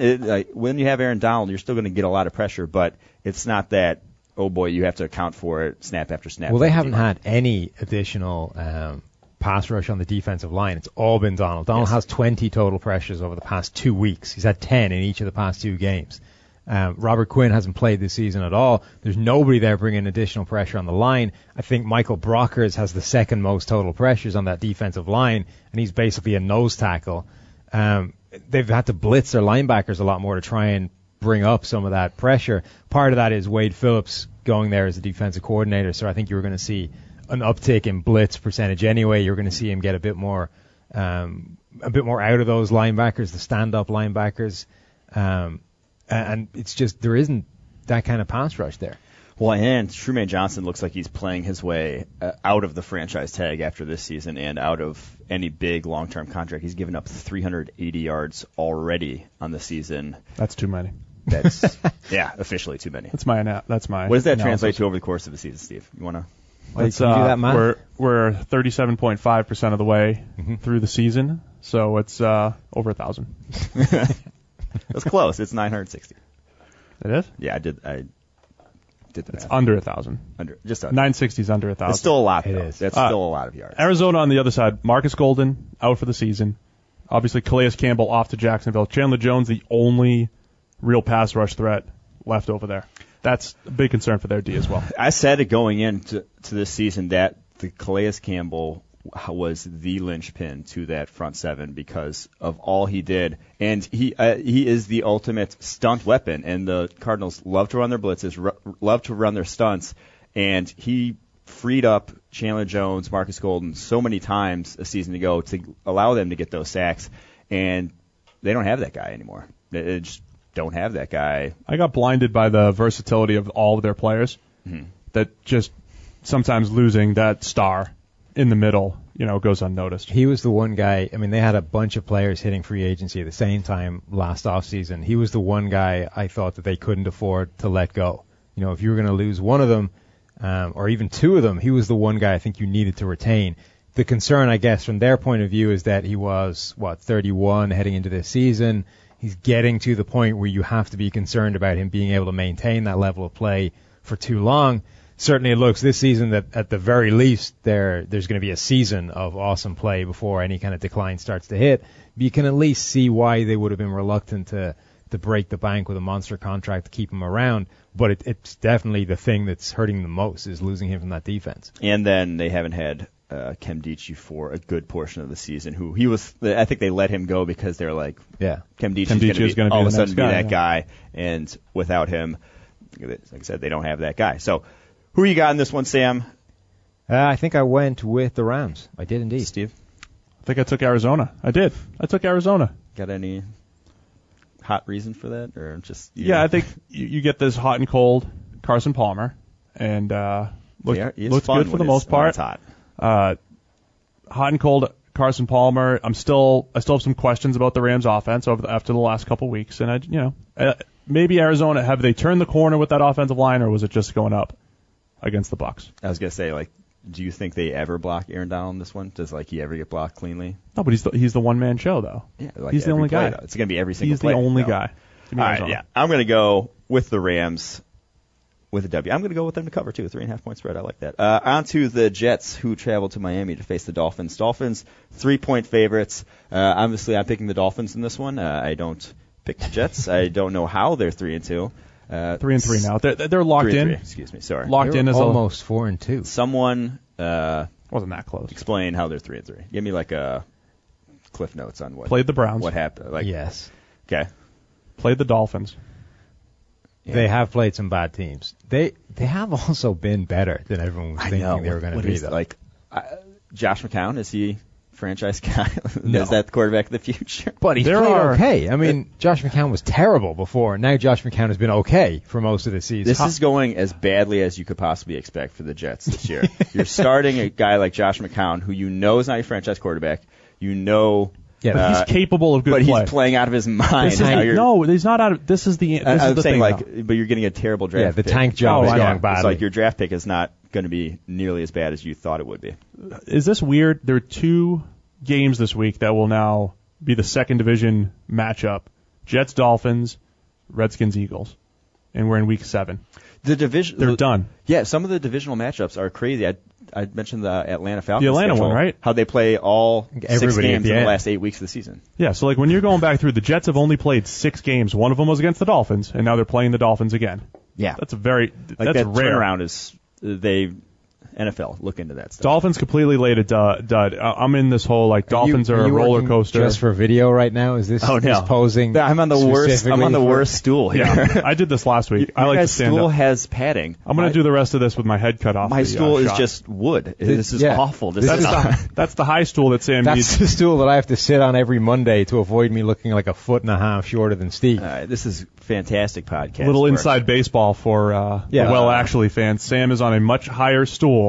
When you have Aaron Donald, you're still going to get a lot of pressure, but it's not that, oh boy, you have to account for it snap after snap.
Well, they haven't had any additional pass rush on the defensive line. It's all been Donald. Donald has 20 total pressures over the past 2 weeks. He's had 10 in each of the past 2 games. Robert Quinn hasn't played this season at all. There's nobody there bringing additional pressure on the line. I think Michael Brockers has the second most total pressures on that defensive line, and he's basically a nose tackle. They've had to blitz their linebackers a lot more to try and bring up some of that pressure. Part of that is Wade Phillips going there as a defensive coordinator, so I think you're going to see an uptick in blitz percentage anyway. You're going to see him get a bit more out of those linebackers, the stand-up linebackers. And it's just there isn't that kind of pass rush there.
Well, and Trumaine Johnson looks like he's playing his way out of the franchise tag after this season and out of any big long-term contract. He's given up 380 yards already on the season.
That's too many.
That's officially too many.
That's my.
What does that translate to over the course of the season, Steve? You want to?
Let's do that math. We're 37.5% of the way through the season, so it's over 1,000.
That's close. It's 960.
It is?
Yeah, I did the
It's
math.
under 1,000.
Just
960 is under 1,000.
It's still a lot, though.
It is.
That's still a lot of yards.
Arizona on the other side. Marcus Golden out for the season. Obviously, Calais Campbell off to Jacksonville. Chandler Jones, the only real pass rush threat left over there. That's a big concern for their D as well.
I said it going into this season that the Calais Campbell was the linchpin to that front seven because of all he did, and he is the ultimate stunt weapon. And the Cardinals love to run their blitzes, love to run their stunts, and he freed up Chandler Jones, Marcus Golden so many times a season ago to allow them to get those sacks, and they don't have that guy anymore. They just don't have that guy.
I got blinded by the versatility of all of their players. That just sometimes losing that star in the middle, goes unnoticed.
He was the one guy. I mean, they had a bunch of players hitting free agency at the same time last offseason. He was the one guy I thought that they couldn't afford to let go. If you were going to lose one of them, or even two of them, he was the one guy I think you needed to retain. The concern, I guess, from their point of view is that he was, 31 heading into this season. He's getting to the point where you have to be concerned about him being able to maintain that level of play for too long. Certainly it looks this season that at the very least there's going to be a season of awesome play before any kind of decline starts to hit. But you can at least see why they would have been reluctant to break the bank with a monster contract to keep him around. But it's definitely the thing that's hurting them most is losing him from that defense.
And then they haven't had Kem Dietschy for a good portion of the season. I think they let him go because they're like, Kem Dietschy is going to all of a sudden be that guy. And without him, like I said, they don't have that guy. So who you got in this one, Sam?
I think I went with the Rams. I did indeed.
Steve?
I think I took Arizona. I did. I took Arizona.
Got any hot reason for that, or just?
I think you get this hot and cold Carson Palmer, and looks good for the most part.
Hot.
Hot and cold Carson Palmer. I still have some questions about the Rams offense after the last couple weeks, and maybe Arizona, have they turned the corner with that offensive line, or was it just going up against the Bucs?
I was gonna say, do you think they ever block Aaron Donald in this one? Does he ever get blocked cleanly?
No, but he's the one man show though.
Yeah,
he's the only guy.
Though. It's gonna be every single.
He's
play.
the only guy.
All right, I'm gonna go with the Rams. with a W. I'm going to go with them to cover, too. 3.5-point spread. I like that. On to the Jets, who travel to Miami to face the Dolphins. Dolphins, 3-point favorites. Obviously, I'm picking the Dolphins in this one. I don't pick the Jets. I don't know how they're 3-2.
3-3 now. They're locked in.
Excuse me. Sorry.
Locked in as
almost 4-2.
Someone
wasn't that close.
Explain how they're 3-3. Give me like a cliff notes on what
played the Browns.
What happened? Like,
yes.
Okay.
Played the Dolphins.
Yeah. They have played some bad teams. They have also been better than everyone was thinking they were going to be. Though.
Like Josh McCown, is he franchise guy?
No.
Is that the quarterback of the future?
But he's played okay. I mean, Josh McCown was terrible before. Now Josh McCown has been okay for most of the season.
This is going as badly as you could possibly expect for the Jets this year. You're starting a guy like Josh McCown, who you know is not your franchise quarterback. You know.
Yeah, but he's capable of good play.
But he's playing out of his mind.
No, he's not out of. This is the. This
I'm
is the
saying,
thing
like,
now.
but you're getting a terrible draft.
Yeah, the
pick.
tank job is going badly.
It's like your draft pick is not going to be nearly as bad as you thought it would be.
Is this weird? There are 2 games this week that will now be the second division matchup: Jets, Dolphins, Redskins, Eagles, and we're in week 7.
The division.
They're done.
Yeah, some of the divisional matchups are crazy. I mentioned the Atlanta Falcons.
The Atlanta
schedule,
one, right?
How they play all 6 games in the
end.
last 8 weeks of the season.
Yeah, so like when you're going back through, the Jets have only played 6 games. One of them was against the Dolphins, and now they're playing the Dolphins again.
Yeah,
that's that's
that
rare.
Turnaround is NFL look into that stuff.
Dolphins completely laid a dud. I'm in this whole like Dolphins are a roller coaster.
Just for video right now, is this posing?
I'm on the worst. I'm on the worst stool here.
Yeah, I did this last week. I like to stand
stool
up.
has padding.
I'm going to do the rest of this with my head cut off.
My stool is
shot.
just wood. This is awful.
That's the high stool that Sam needs.
That's the stool that I have to sit on every Monday to avoid me looking like 1.5 feet shorter than Steve.
This is fantastic podcast.
Little inside baseball for the Actually fans. Sam is on a much higher stool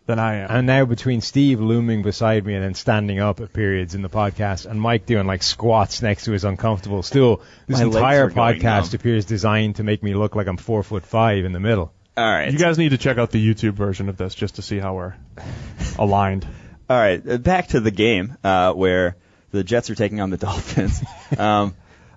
than I am.
And now between Steve looming beside me and then standing up at periods in the podcast and Mike doing like squats next to his uncomfortable stool, this entire podcast appears designed to make me look like I'm 4'5" in the middle.
All right.
You guys need to check out the YouTube version of this just to see how we're aligned.
All right. Back to the game where the Jets are taking on the Dolphins.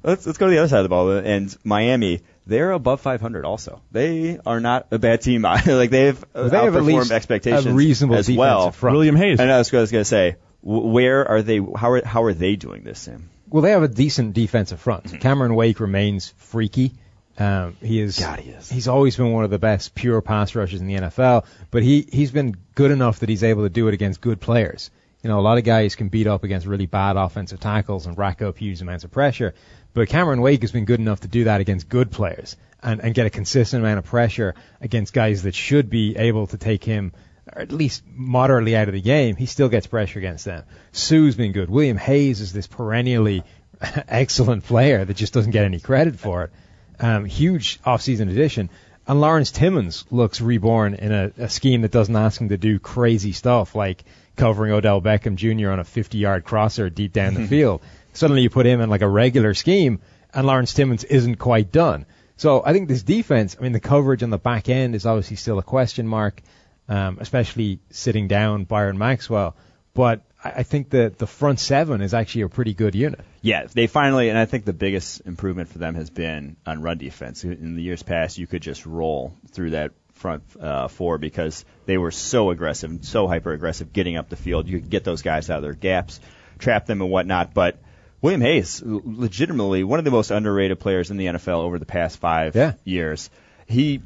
Let's go to the other side of the ball. And Miami, they're above 500 also. They are not a bad team. Like they've outperformed expectations
a reasonable
as well.
Front.
William Hayes.
And I was going to say, where are they? How are they doing this, Sam?
Well, they have a decent defensive front. Cameron Wake remains freaky. He is. He's always been one of the best pure pass rushers in the NFL, but he's been good enough that he's able to do it against good players. You know, a lot of guys can beat up against really bad offensive tackles and rack up huge amounts of pressure, but Cameron Wake has been good enough to do that against good players and get a consistent amount of pressure against guys that should be able to take him or at least moderately out of the game. He still gets pressure against them. Sue's been good. William Hayes is this perennially excellent player that just doesn't get any credit for it. Huge offseason addition. And Lawrence Timmons looks reborn in a scheme that doesn't ask him to do crazy stuff like covering Odell Beckham Jr. on a 50-yard crosser deep down the field. Suddenly you put him in like a regular scheme, and Lawrence Timmons isn't quite done. So I think this defense, I mean, the coverage on the back end is obviously still a question mark, especially sitting down Byron Maxwell. But I think that the front seven is actually a pretty good unit.
Yeah, they finally, and I think the biggest improvement for them has been on run defense. In the years past, you could just roll through that front four because they were so aggressive, so hyper-aggressive getting up the field. You could get those guys out of their gaps, trap them and whatnot. But William Hayes, legitimately one of the most underrated players in the NFL over the past 5 years. He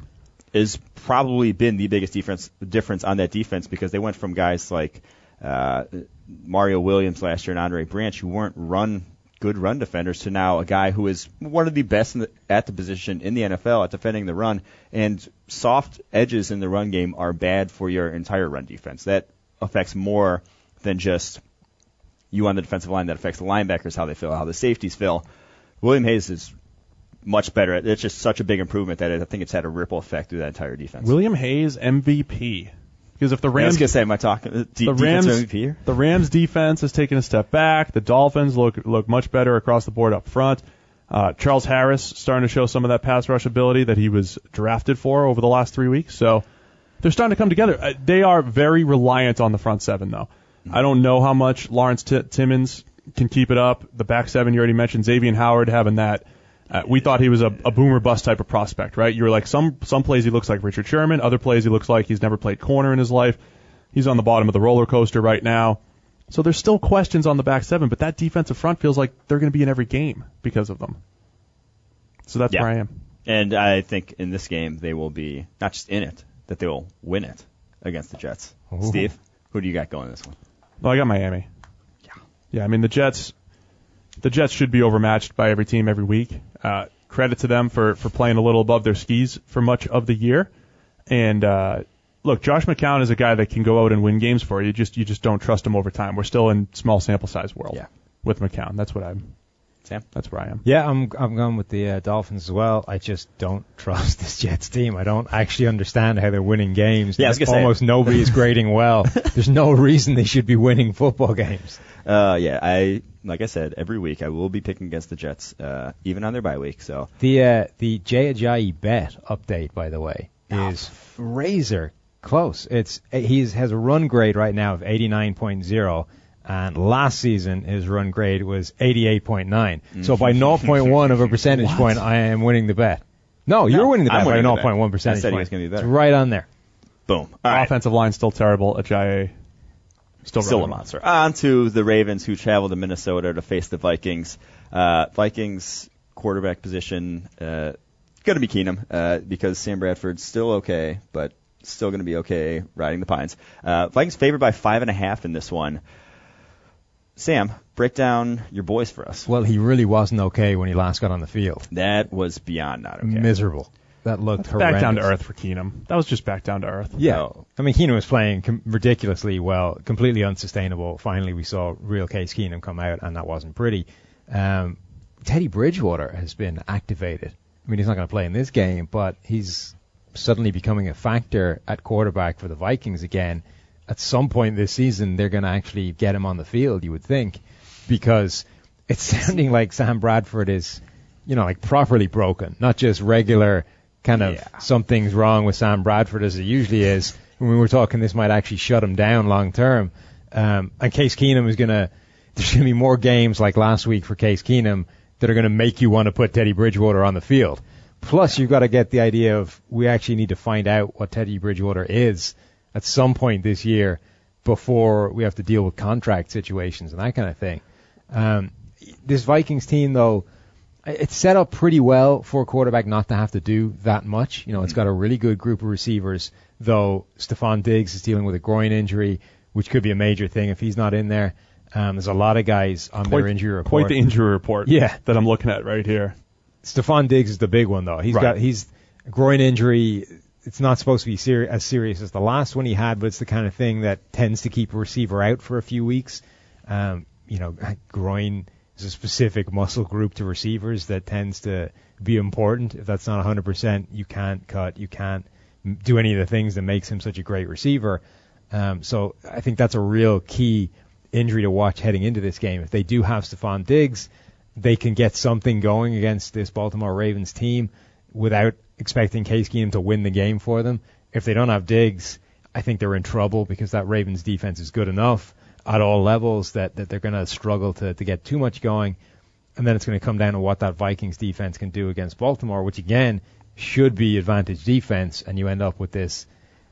has probably been the biggest difference on that defense because they went from guys like Mario Williams last year and Andre Branch, who weren't good run defenders, to now a guy who is one of the best at the position in the NFL at defending the run. And soft edges in the run game are bad for your entire run defense. That affects more than just you on the defensive line. That affects the linebackers, how they feel, how the safeties feel. William Hayes is much better. It's just such a big improvement that I think it's had a ripple effect through that entire defense.
William Hayes, MVP. Because if the Rams,
I was gonna say, am I talking defensive MVP here?
The Rams defense has taken a step back. The Dolphins look much better across the board up front. Charles Harris starting to show some of that pass rush ability that he was drafted for over the last 3 weeks. So they're starting to come together. They are very reliant on the front seven, though. Mm-hmm. I don't know how much Lawrence Timmons can keep it up. The back seven you already mentioned, Xavier Howard having that We thought he was a boomer bust type of prospect, right? You were like, some plays he looks like Richard Sherman, other plays he looks like he's never played corner in his life. He's on the bottom of the roller coaster right now. So there's still questions on the back seven, but that defensive front feels like they're going to be in every game because of them. So that's where I am.
And I think in this game they will be not just in it, that they will win it against the Jets.
Ooh.
Steve, who do you got going this one?
Well, I got Miami. Yeah, I mean, the Jets should be overmatched by every team every week. Credit to them for playing a little above their skis for much of the year. And look, Josh McCown is a guy that can go out and win games for you. You just don't trust him over time. We're still in small sample size world with McCown. That's what
Sam?
That's where I am.
Yeah, I'm going with the Dolphins as well. I just don't trust this Jets team. I don't actually understand how they're winning games.
Yeah, I was gonna
almost nobody is grading well. There's no reason they should be winning football games.
Like I said, every week I will be picking against the Jets, even on their bye week. So
the Jay Ajayi bet update, by the way, is razor close. He has a run grade right now of 89.0. And last season, his run grade was 88.9. So by 0.1 of a percentage point, I am winning the bet. No, you're winning the bet by 0.1 percentage
I said
point.
he was going to be better.
It's right on there.
Boom. All right.
Offensive line still terrible. Ajayi still
a monster. On to the Ravens, who travel to Minnesota to face the Vikings. Vikings quarterback position going to be Keenum because Sam Bradford's still okay, but still going to be okay riding the pines. Vikings favored by 5.5 in this one. Sam, break down your boys for us.
Well, he really wasn't okay when he last got on the field.
That was beyond not okay.
Miserable. That looked horrendous.
Back down to earth for Keenum. That was just back down to earth.
Yeah.
No.
I mean, Keenum was playing ridiculously well, completely unsustainable. Finally, we saw real Case Keenum come out, and that wasn't pretty. Teddy Bridgewater has been activated. I mean, he's not going to play in this game, but he's suddenly becoming a factor at quarterback for the Vikings again. At some point this season, they're going to actually get him on the field, you would think, because it's sounding like Sam Bradford is, like properly broken, not just regular kind of something's wrong with Sam Bradford as it usually is. When we were talking, this might actually shut him down long term. And Case Keenum there's going to be more games like last week for Case Keenum that are going to make you want to put Teddy Bridgewater on the field. Plus, you've got to get the idea of we actually need to find out what Teddy Bridgewater is at some point this year before we have to deal with contract situations and that kind of thing. This Vikings team, though, it's set up pretty well for a quarterback not to have to do that much. It's got a really good group of receivers, though Stephon Diggs is dealing with a groin injury, which could be a major thing if he's not in there. There's a lot of guys on their injury report.
Quite the injury report that I'm looking at right here.
Stephon Diggs is the big one, though. He's a groin injury. It's not supposed to be as serious as the last one he had, but it's the kind of thing that tends to keep a receiver out for a few weeks. Groin is a specific muscle group to receivers that tends to be important. If that's not 100%, you can't cut, you can't do any of the things that makes him such a great receiver. So I think that's a real key injury to watch heading into this game. If they do have Stephon Diggs, they can get something going against this Baltimore Ravens team without expecting Case Keenum to win the game for them. If they don't have Diggs, I think they're in trouble because that Ravens defense is good enough at all levels that they're going to struggle to get too much going. And then it's going to come down to what that Vikings defense can do against Baltimore, which again should be advantage defense, and you end up with this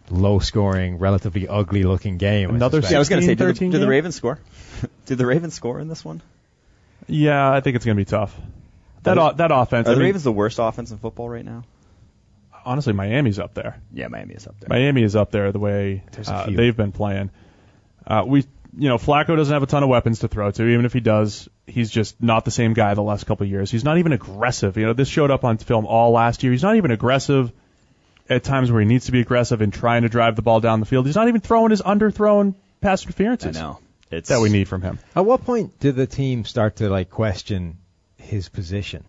low-scoring, relatively ugly-looking game.
I was going to say, do the Ravens score? Did the Ravens score in this one?
Yeah, I think it's going to be tough. That offense.
Are the Ravens the worst offense in football right now?
Honestly, Miami's up there.
Yeah, Miami is up there.
Miami is up there the way they've been playing. Flacco doesn't have a ton of weapons to throw to. Even if he does, he's just not the same guy the last couple of years. He's not even aggressive. This showed up on film all last year. He's not even aggressive at times where he needs to be aggressive in trying to drive the ball down the field. He's not even throwing his underthrown pass interferences.
I know.
That we need from him.
At what point did the team start to question his position?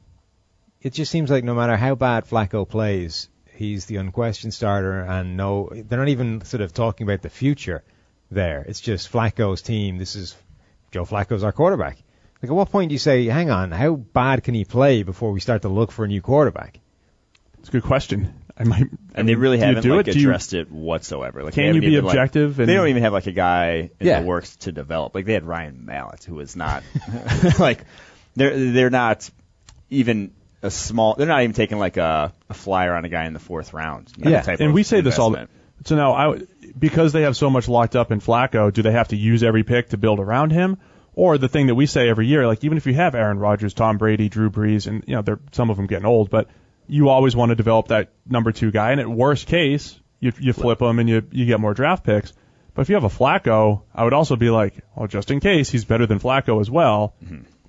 It just seems like no matter how bad Flacco plays, he's the unquestioned starter, and they're not even sort of talking about the future there. It's just Flacco's team. This is Joe Flacco's our quarterback. Like, at what point do you say, hang on, how bad can he play before we start to look for a new quarterback?
It's a good question.
They really haven't addressed it whatsoever. Like,
can you be objective?
They don't even have a guy in the works to develop. Like, they had Ryan Mallett, who was not they're not even a small. They're not even taking like a flyer on a guy in the 4th round.
And we say this all. So now, because they have so much locked up in Flacco, do they have to use every pick to build around him? Or the thing that we say every year, like even if you have Aaron Rodgers, Tom Brady, Drew Brees, and some of them getting old, but you always want to develop that number 2 guy. And at worst case, you flip him and you get more draft picks. But if you have a Flacco, I would also be like, well, just in case, he's better than Flacco as well.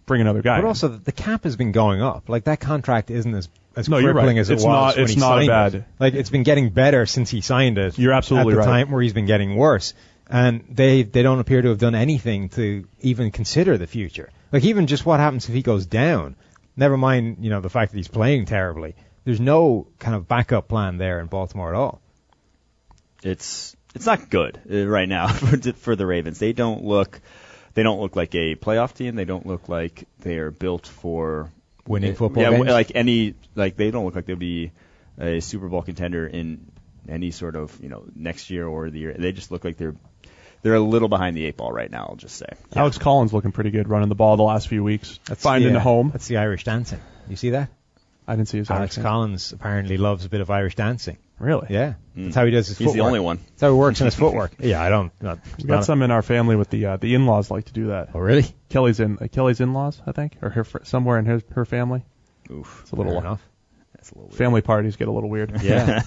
Bring another guy.
But also, the cap has been going up. Like, that contract isn't as
no,
crippling as it was when he signed
it.
Like, it's been getting better since he signed it.
You're absolutely right.
At the time where he's been getting worse. And they don't appear to have done anything to even consider the future. Like, even just what happens if he goes down. Never mind, the fact that he's playing terribly. There's no kind of backup plan there in Baltimore at all.
It's not good right now for the Ravens. They don't look like a playoff team. They don't look like they are built for
winning football games.
They don't look like they'll be a Super Bowl contender in any sort of next year or the year. They just look like they're a little behind the 8 ball right now. I'll just say.
Yeah. Alex Collins looking pretty good running the ball the last few weeks. Finding a home.
That's the Irish dancing. You see that?
I didn't see his
Alex Collins apparently loves a bit of Irish dancing.
Really?
Yeah. That's how he does his footwork.
He's the only one.
That's how he works in his footwork. Yeah, I don't.
We got some in our family with the in-laws like to do that.
Oh, really?
Kelly's in-laws, I think, or somewhere in her family.
Oof.
It's a little
enough.
That's a little weird.
Family parties get a little weird.
Yeah.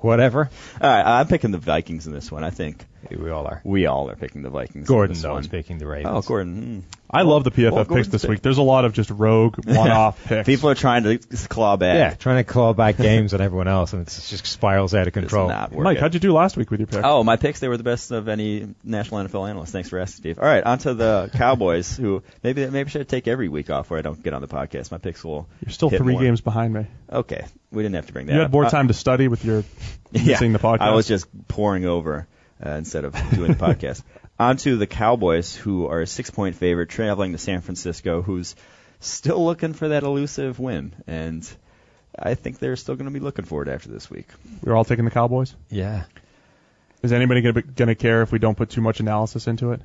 Whatever.
All right, I'm picking the Vikings in this one. I think
we all are.
We all are picking the Vikings.
Gordon though is picking the Ravens.
Oh, Gordon.
I love the PFF picks this week. There's a lot of just rogue one-off picks.
People are trying to claw back.
Yeah, trying to claw back games on everyone else, and it just spirals out of control.
Mike, how'd you do last week with your picks?
Oh, my picks, they were the best of any national NFL analyst. Thanks for asking, Steve. All right, on to the Cowboys, who maybe should take every week off where I don't get on the podcast. My picks will
You're still
hit
3
more.
games behind me.
Okay, we didn't have to bring that
You
up.
had more time to study with your missing the podcast.
I was just pouring over instead of doing the podcast. On to the Cowboys, who are a 6-point favorite, traveling to San Francisco, who's still looking for that elusive win. And I think they're still going to be looking for it after this week.
We're all taking the Cowboys?
Yeah.
Is anybody going to care if we don't put too much analysis into it?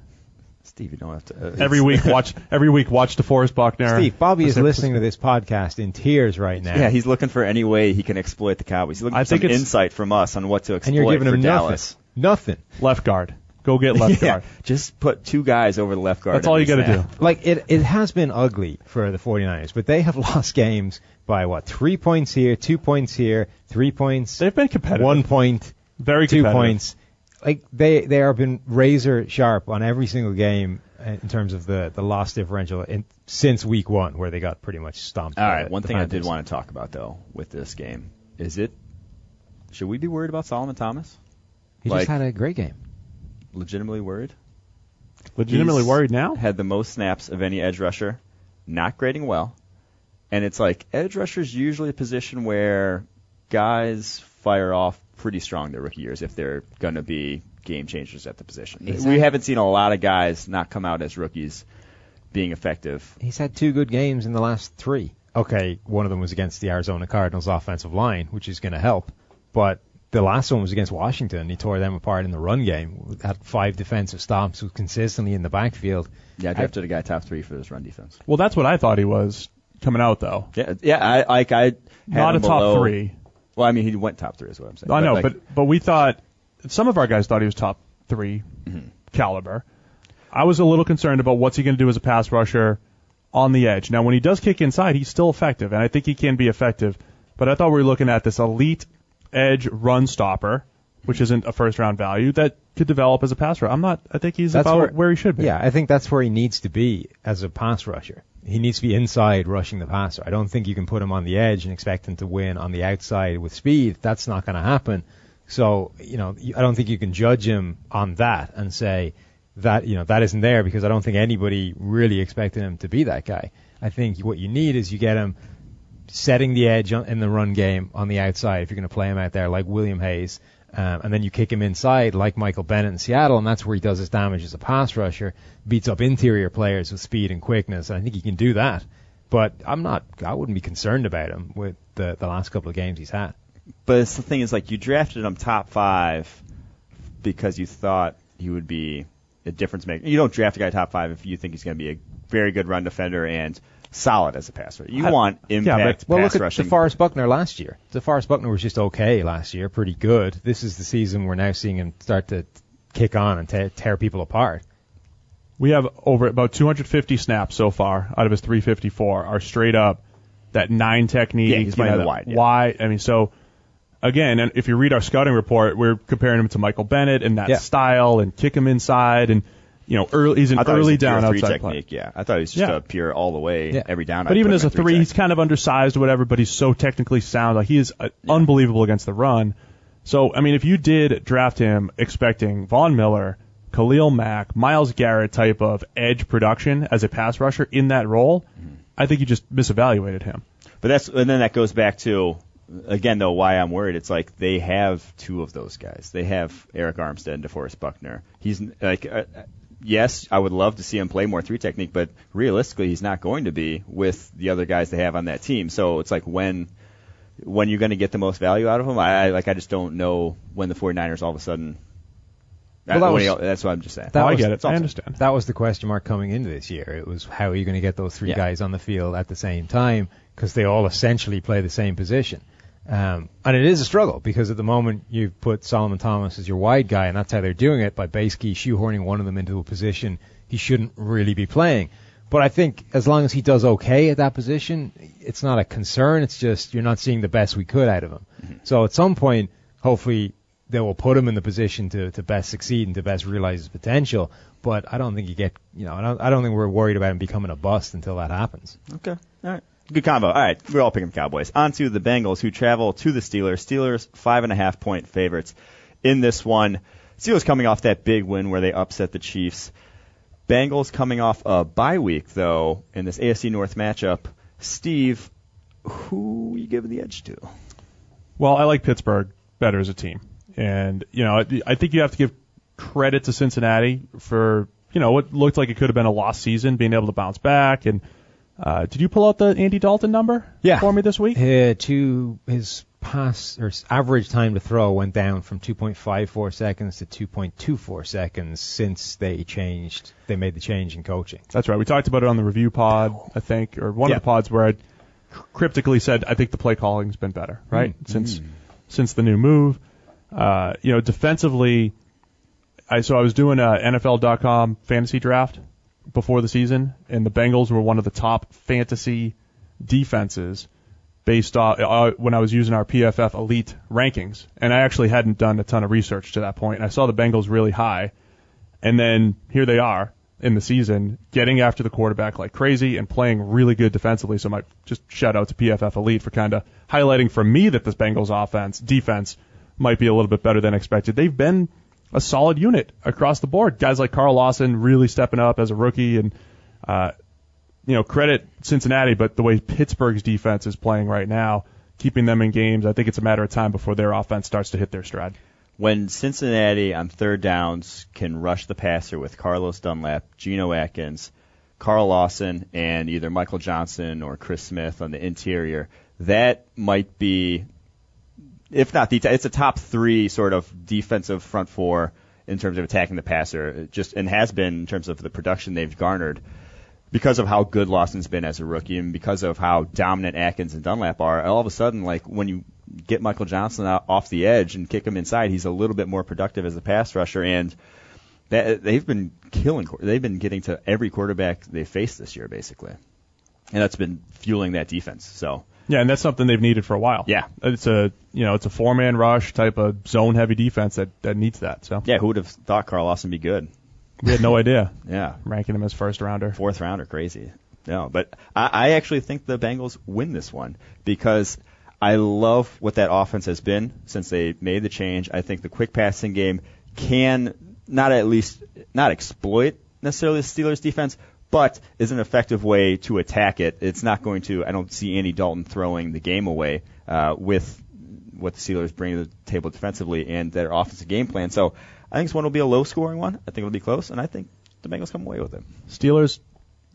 Steve, you don't have to.
Every week, watch DeForest Buckner.
Steve, Bobby is listening to this podcast in tears right now.
Yeah, he's looking for any way he can exploit the Cowboys. He's looking for some insight from us on what to exploit.
And you're giving him
Dallas.
Nothing.
Left guard. Go get left guard.
Just put 2 guys over the left guard.
That's all you got to do.
Like, it has been ugly for the 49ers, but they have lost games by, 3 points here, 2 points here, 3 points.
They've been competitive.
1 point,
very
2
competitive.
points. Like, they have been razor sharp on every single game in terms of the loss differential since week 1, where they got pretty much stomped.
All right, one thing I did want to talk about, though, with this game, should we be worried about Solomon Thomas?
He just had a great game.
Legitimately worried?
Legitimately worried now?
Had the most snaps of any edge rusher, not grading well. And it's like edge rusher's usually a position where guys fire off pretty strong their rookie years if they're going to be game changers at the position.
Exactly.
We haven't seen a lot of guys not come out as rookies being effective.
He's had 2 good games in the last 3. Okay, one of them was against the Arizona Cardinals offensive line, which is going to help. But the last one was against Washington. He tore them apart in the run game. Had 5 defensive stops, was consistently in the backfield.
Yeah, I drafted a guy top 3 for this run defense.
Well, that's what I thought he was coming out, though.
Yeah. I had
not
him
a top
below.
3.
Well, I mean, he went top 3 is what I'm saying.
I know, but we thought some of our guys thought he was top 3 caliber. I was a little concerned about what's he going to do as a pass rusher on the edge. Now, when he does kick inside, he's still effective, and I think he can be effective. But I thought we were looking at this elite edge run stopper, which isn't a first-round value, that could develop as a pass rusher. I think he's about where he should be.
Yeah, I think that's where he needs to be as a pass rusher. He needs to be inside rushing the passer. I don't think you can put him on the edge and expect him to win on the outside with speed. That's not going to happen. So, I don't think you can judge him on that and say that, that isn't there, because I don't think anybody really expected him to be that guy. I think what you need is you get him setting the edge in the run game on the outside if you're going to play him out there like William Hayes, and then you kick him inside like Michael Bennett in Seattle, and that's where he does his damage as a pass rusher, beats up interior players with speed and quickness, and I think he can do that. But I wouldn't be concerned about him with the last couple of games he's had.
But the thing is, you drafted him top 5 because you thought he would be a difference maker. You don't draft a guy top 5 if you think he's going to be a very good run defender and solid as a passer. You want impact
well,
pass
look at
rushing.
DeForest Buckner last year. DeForest Buckner was just okay last year, pretty good. This is the season we're now seeing him start to kick on and tear people apart.
We have over about 250 snaps so far out of his 354 are straight up that 9 technique.
Yeah, he's playing the wide. Yeah.
Wide. I mean, so again, and if you read our scouting report, we're comparing him to Michael Bennett and that style and kick him inside and he's an early down outside
technique. Yeah, I thought he was just a pure all the way every down.
But even as a 3, he's kind of undersized or whatever, but he's so technically sound. Like he is unbelievable against the run. So, I mean, if you did draft him expecting Von Miller, Khalil Mack, Myles Garrett type of edge production as a pass rusher in that role, I think you just misevaluated him.
But and then that goes back to, again, though, why I'm worried. It's like they have 2 of those guys. They have Eric Armstead and DeForest Buckner. He's like, yes, I would love to see him play more 3 technique, but realistically, he's not going to be with the other guys they have on that team. So it's like when you're going to get the most value out of him. I just don't know when the 49ers all of a sudden. That's what I'm just saying.
I get it. I understand.
That was the question mark coming into this year. It was how are you going to get those 3 guys on the field at the same time, because they all essentially play the same position. And it is a struggle because at the moment you put Solomon Thomas as your wide guy, and that's how they're doing it, by basically shoehorning one of them into a position he shouldn't really be playing. But I think as long as he does okay at that position, it's not a concern. It's just you're not seeing the best we could out of him. Mm-hmm. So at some point, hopefully, they will put him in the position to best succeed and to best realize his potential. But I don't think I don't think we're worried about him becoming a bust until that happens.
Okay. All right. Good combo. All right. We're all picking Cowboys. On to the Bengals, who travel to the Steelers. Steelers 5.5-point favorites in this one. Steelers coming off that big win where they upset the Chiefs. Bengals coming off a bye week, though, in this AFC North matchup. Steve, who are you giving the edge to?
Well, I like Pittsburgh better as a team. And, I think you have to give credit to Cincinnati for, what looked like it could have been a lost season, being able to bounce back. And did you pull out the Andy Dalton number for me this week?
To his average time to throw went down from 2.54 seconds to 2.24 seconds since they made the change in coaching.
That's right. We talked about it on the review pod, I think, or one of the pods where I cryptically said I think the play calling's been better, right? Since the new move. Defensively, I was doing a NFL.com fantasy draft before the season, and the Bengals were one of the top fantasy defenses based off when I was using our PFF Elite rankings. And I actually hadn't done a ton of research to that point. And I saw the Bengals really high, and then here they are in the season getting after the quarterback like crazy and playing really good defensively. So I might just shout out to PFF Elite for kind of highlighting for me that this Bengals defense might be a little bit better than expected. They've been a solid unit across the board. Guys like Carl Lawson really stepping up as a rookie, and credit Cincinnati, but the way Pittsburgh's defense is playing right now, keeping them in games, I think it's a matter of time before their offense starts to hit their stride.
When Cincinnati on third downs can rush the passer with Carlos Dunlap, Geno Atkins, Carl Lawson, and either Michael Johnson or Chris Smith on the interior, that might be, if not it's a top 3 sort of defensive front 4 in terms of attacking the passer, and has been in terms of the production they've garnered because of how good Lawson's been as a rookie and because of how dominant Atkins and Dunlap are. All of a sudden, like when you get Michael Johnson off the edge and kick him inside, he's a little bit more productive as a pass rusher, and they've been killing. They've been getting to every quarterback they faced this year, basically, and that's been fueling that defense. So.
Yeah, and that's something they've needed for a while.
Yeah.
It's a 4-man rush type of zone-heavy defense that needs that. So.
Yeah, who would have thought Carl Lawson would be good?
We had no idea.
Yeah.
Ranking him as first-rounder.
4th rounder, crazy. No, but I actually think the Bengals win this one because I love what that offense has been since they made the change. I think the quick passing game can not exploit necessarily the Steelers' defense, but is an effective way to attack it. It's not going to, I don't see Andy Dalton throwing the game away with what the Steelers bring to the table defensively and their offensive game plan. So I think this one will be a low-scoring one. I think it'll be close, and I think the Bengals come away with it.
Steelers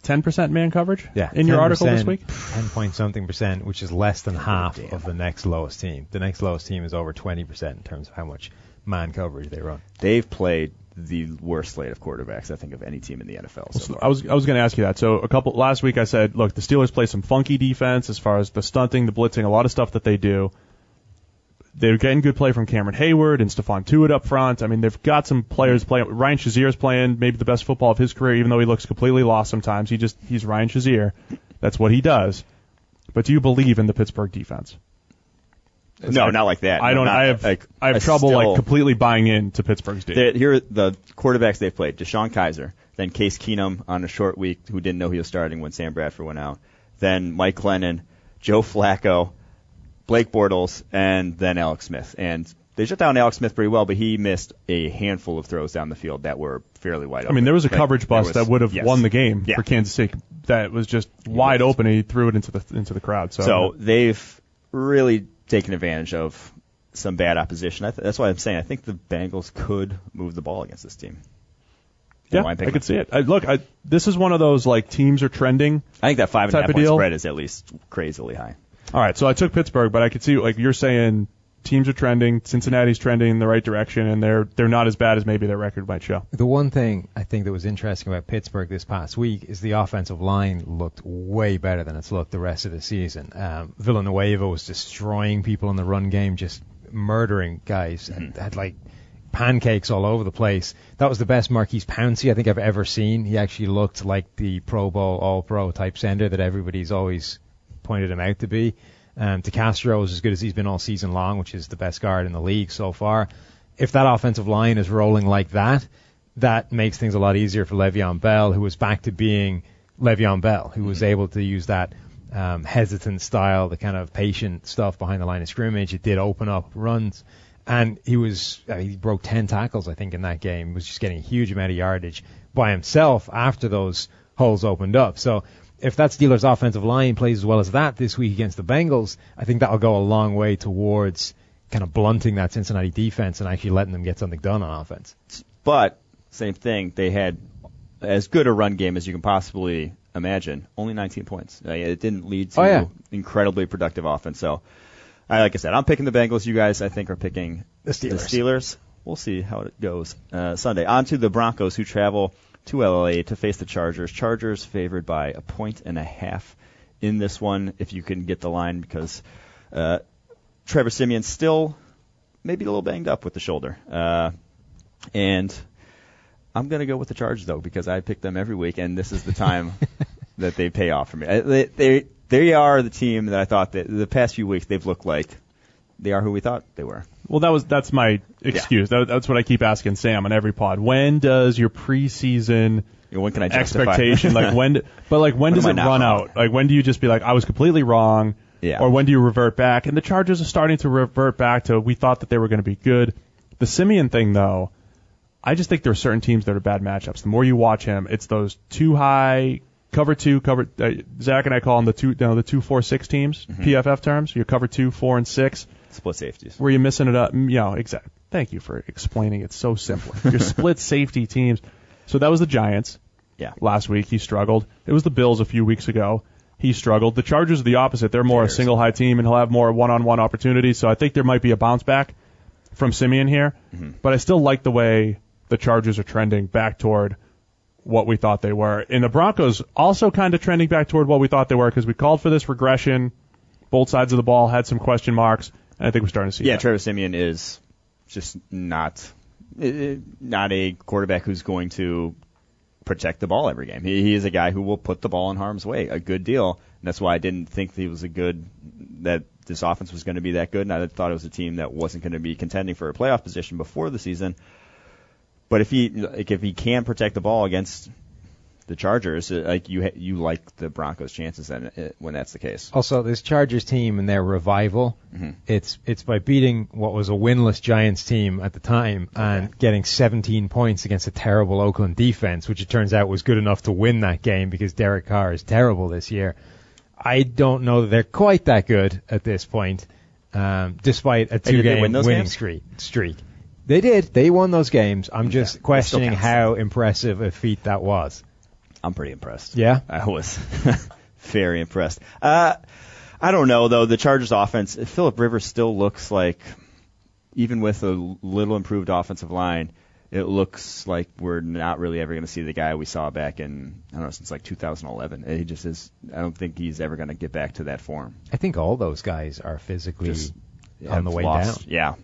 10% man coverage in your article this week?
10-point-something%, which is less than half of the next lowest team. The next lowest team is over 20% in terms of how much man coverage they run.
They've played the worst slate of quarterbacks, I think, of any team in the NFL. So
I was going to ask you that. So last week I said, look, the Steelers play some funky defense as far as the stunting, the blitzing, a lot of stuff that they do. They're getting good play from Cameron Hayward and Stephon Tuitt up front. I mean, they've got some players playing. Ryan Shazier's playing maybe the best football of his career, even though he looks completely lost sometimes. He's Ryan Shazier. That's what he does. But do you believe in the Pittsburgh defense?
No, not like that.
I have trouble completely buying into Pittsburgh's defense.
Here are the quarterbacks they've played: Deshaun Kaiser, then Case Keenum on a short week, who didn't know he was starting when Sam Bradford went out, then Mike Glennon, Joe Flacco, Blake Bortles, and then Alex Smith. And they shut down Alex Smith pretty well, but he missed a handful of throws down the field that were fairly wide open.
I mean, there was a coverage bust that would have won the game for Kansas City. That was just wide open, and he threw it into the crowd. So
they've really taken advantage of some bad opposition. That's why I'm saying I think the Bengals could move the ball against this team.
Yeah, I could see it. This is one of those teams are trending.
I think that 5.5 point spread is at least crazily high.
All right, so I took Pittsburgh, but I could see, you're saying, teams are trending, Cincinnati's trending in the right direction, and they're not as bad as maybe their record might show.
The one thing I think that was interesting about Pittsburgh this past week is the offensive line looked way better than it's looked the rest of the season. Villanueva was destroying people in the run game, just murdering guys, and had pancakes all over the place. That was the best Marquise Pouncey I think I've ever seen. He actually looked like the Pro Bowl, All-Pro type center that everybody's always pointed him out to be. DeCastro is as good as he's been all season long, which is the best guard in the league so far. If that offensive line is rolling like that, that makes things a lot easier for Le'Veon Bell, who was back to being Le'Veon Bell, who was able to use that hesitant style, the kind of patient stuff behind the line of scrimmage. It did open up runs. And he broke 10 tackles, I think, in that game. He was just getting a huge amount of yardage by himself after those holes opened up. So if that Steelers offensive line plays as well as that this week against the Bengals, I think that will go a long way towards kind of blunting that Cincinnati defense and actually letting them get something done on offense.
But, same thing, they had as good a run game as you can possibly imagine. Only 19 points. It didn't lead to incredibly productive offense. So, like I said, I'm picking the Bengals. You guys, I think, are picking
the
Steelers. We'll see how it goes Sunday. On to the Broncos, who travel to LA to face the Chargers. Chargers favored by 1.5 in this one, if you can get the line, because Trevor Siemian's still maybe a little banged up with the shoulder. And I'm going to go with the Chargers, though, because I pick them every week, and this is the time that they pay off for me. They are the team that I thought that the past few weeks they've looked like they are who we thought they were.
Well, that's my excuse. Yeah. That's what I keep asking Sam on every pod. When does your preseason
when can I
expectation when does it run out? When do you just be I was completely wrong?
Yeah.
Or when do you revert back? And the Chargers are starting to revert back to we thought that they were going to be good. The Siemian thing, though, I just think there are certain teams that are bad matchups. The more you watch him, it's those too high cover 2, Zach and I call them the 2-4-6 teams, PFF terms. You cover 2, 4, and 6.
Split safeties.
Where you're missing it up. Exactly. Thank you for explaining it so simply. Your split safety teams. So that was the Giants.
Yeah.
Last week he struggled. It was the Bills a few weeks ago. He struggled. The Chargers are the opposite. They're more a single high team, and he'll have more one-on-one opportunities. So I think there might be a bounce back from Siemian here. But I still like the way the Chargers are trending back toward what we thought they were. And the Broncos also kind of trending back toward what we thought they were, because we called for this regression. Both sides of the ball had some question marks, and I think we're starting to see that.
Yeah, Trevor Siemian is just not a quarterback who's going to protect the ball every game. He is a guy who will put the ball in harm's way a good deal, and that's why I didn't think that this offense was going to be that good, and I thought it was a team that wasn't going to be contending for a playoff position before the season. But if he can protect the ball against the Chargers, you like the Broncos' chances when that's the case.
Also, this Chargers team and their revival, it's by beating what was a winless Giants team at the time and getting 17 points against a terrible Oakland defense, which it turns out was good enough to win that game because Derek Carr is terrible this year. I don't know that they're quite that good at this point, despite a 2-game winning streak. They did. They won those games. I'm just questioning how impressive a feat that was.
I'm pretty impressed.
Yeah?
I was very impressed. I don't know, though. The Chargers offense, Phillip Rivers still looks like, even with a little improved offensive line, it looks like we're not really ever going to see the guy we saw back in, I don't know, since like 2011. He just is. I don't think he's ever going to get back to that form.
I think all those guys are physically on the way
lost.
down.
Yeah.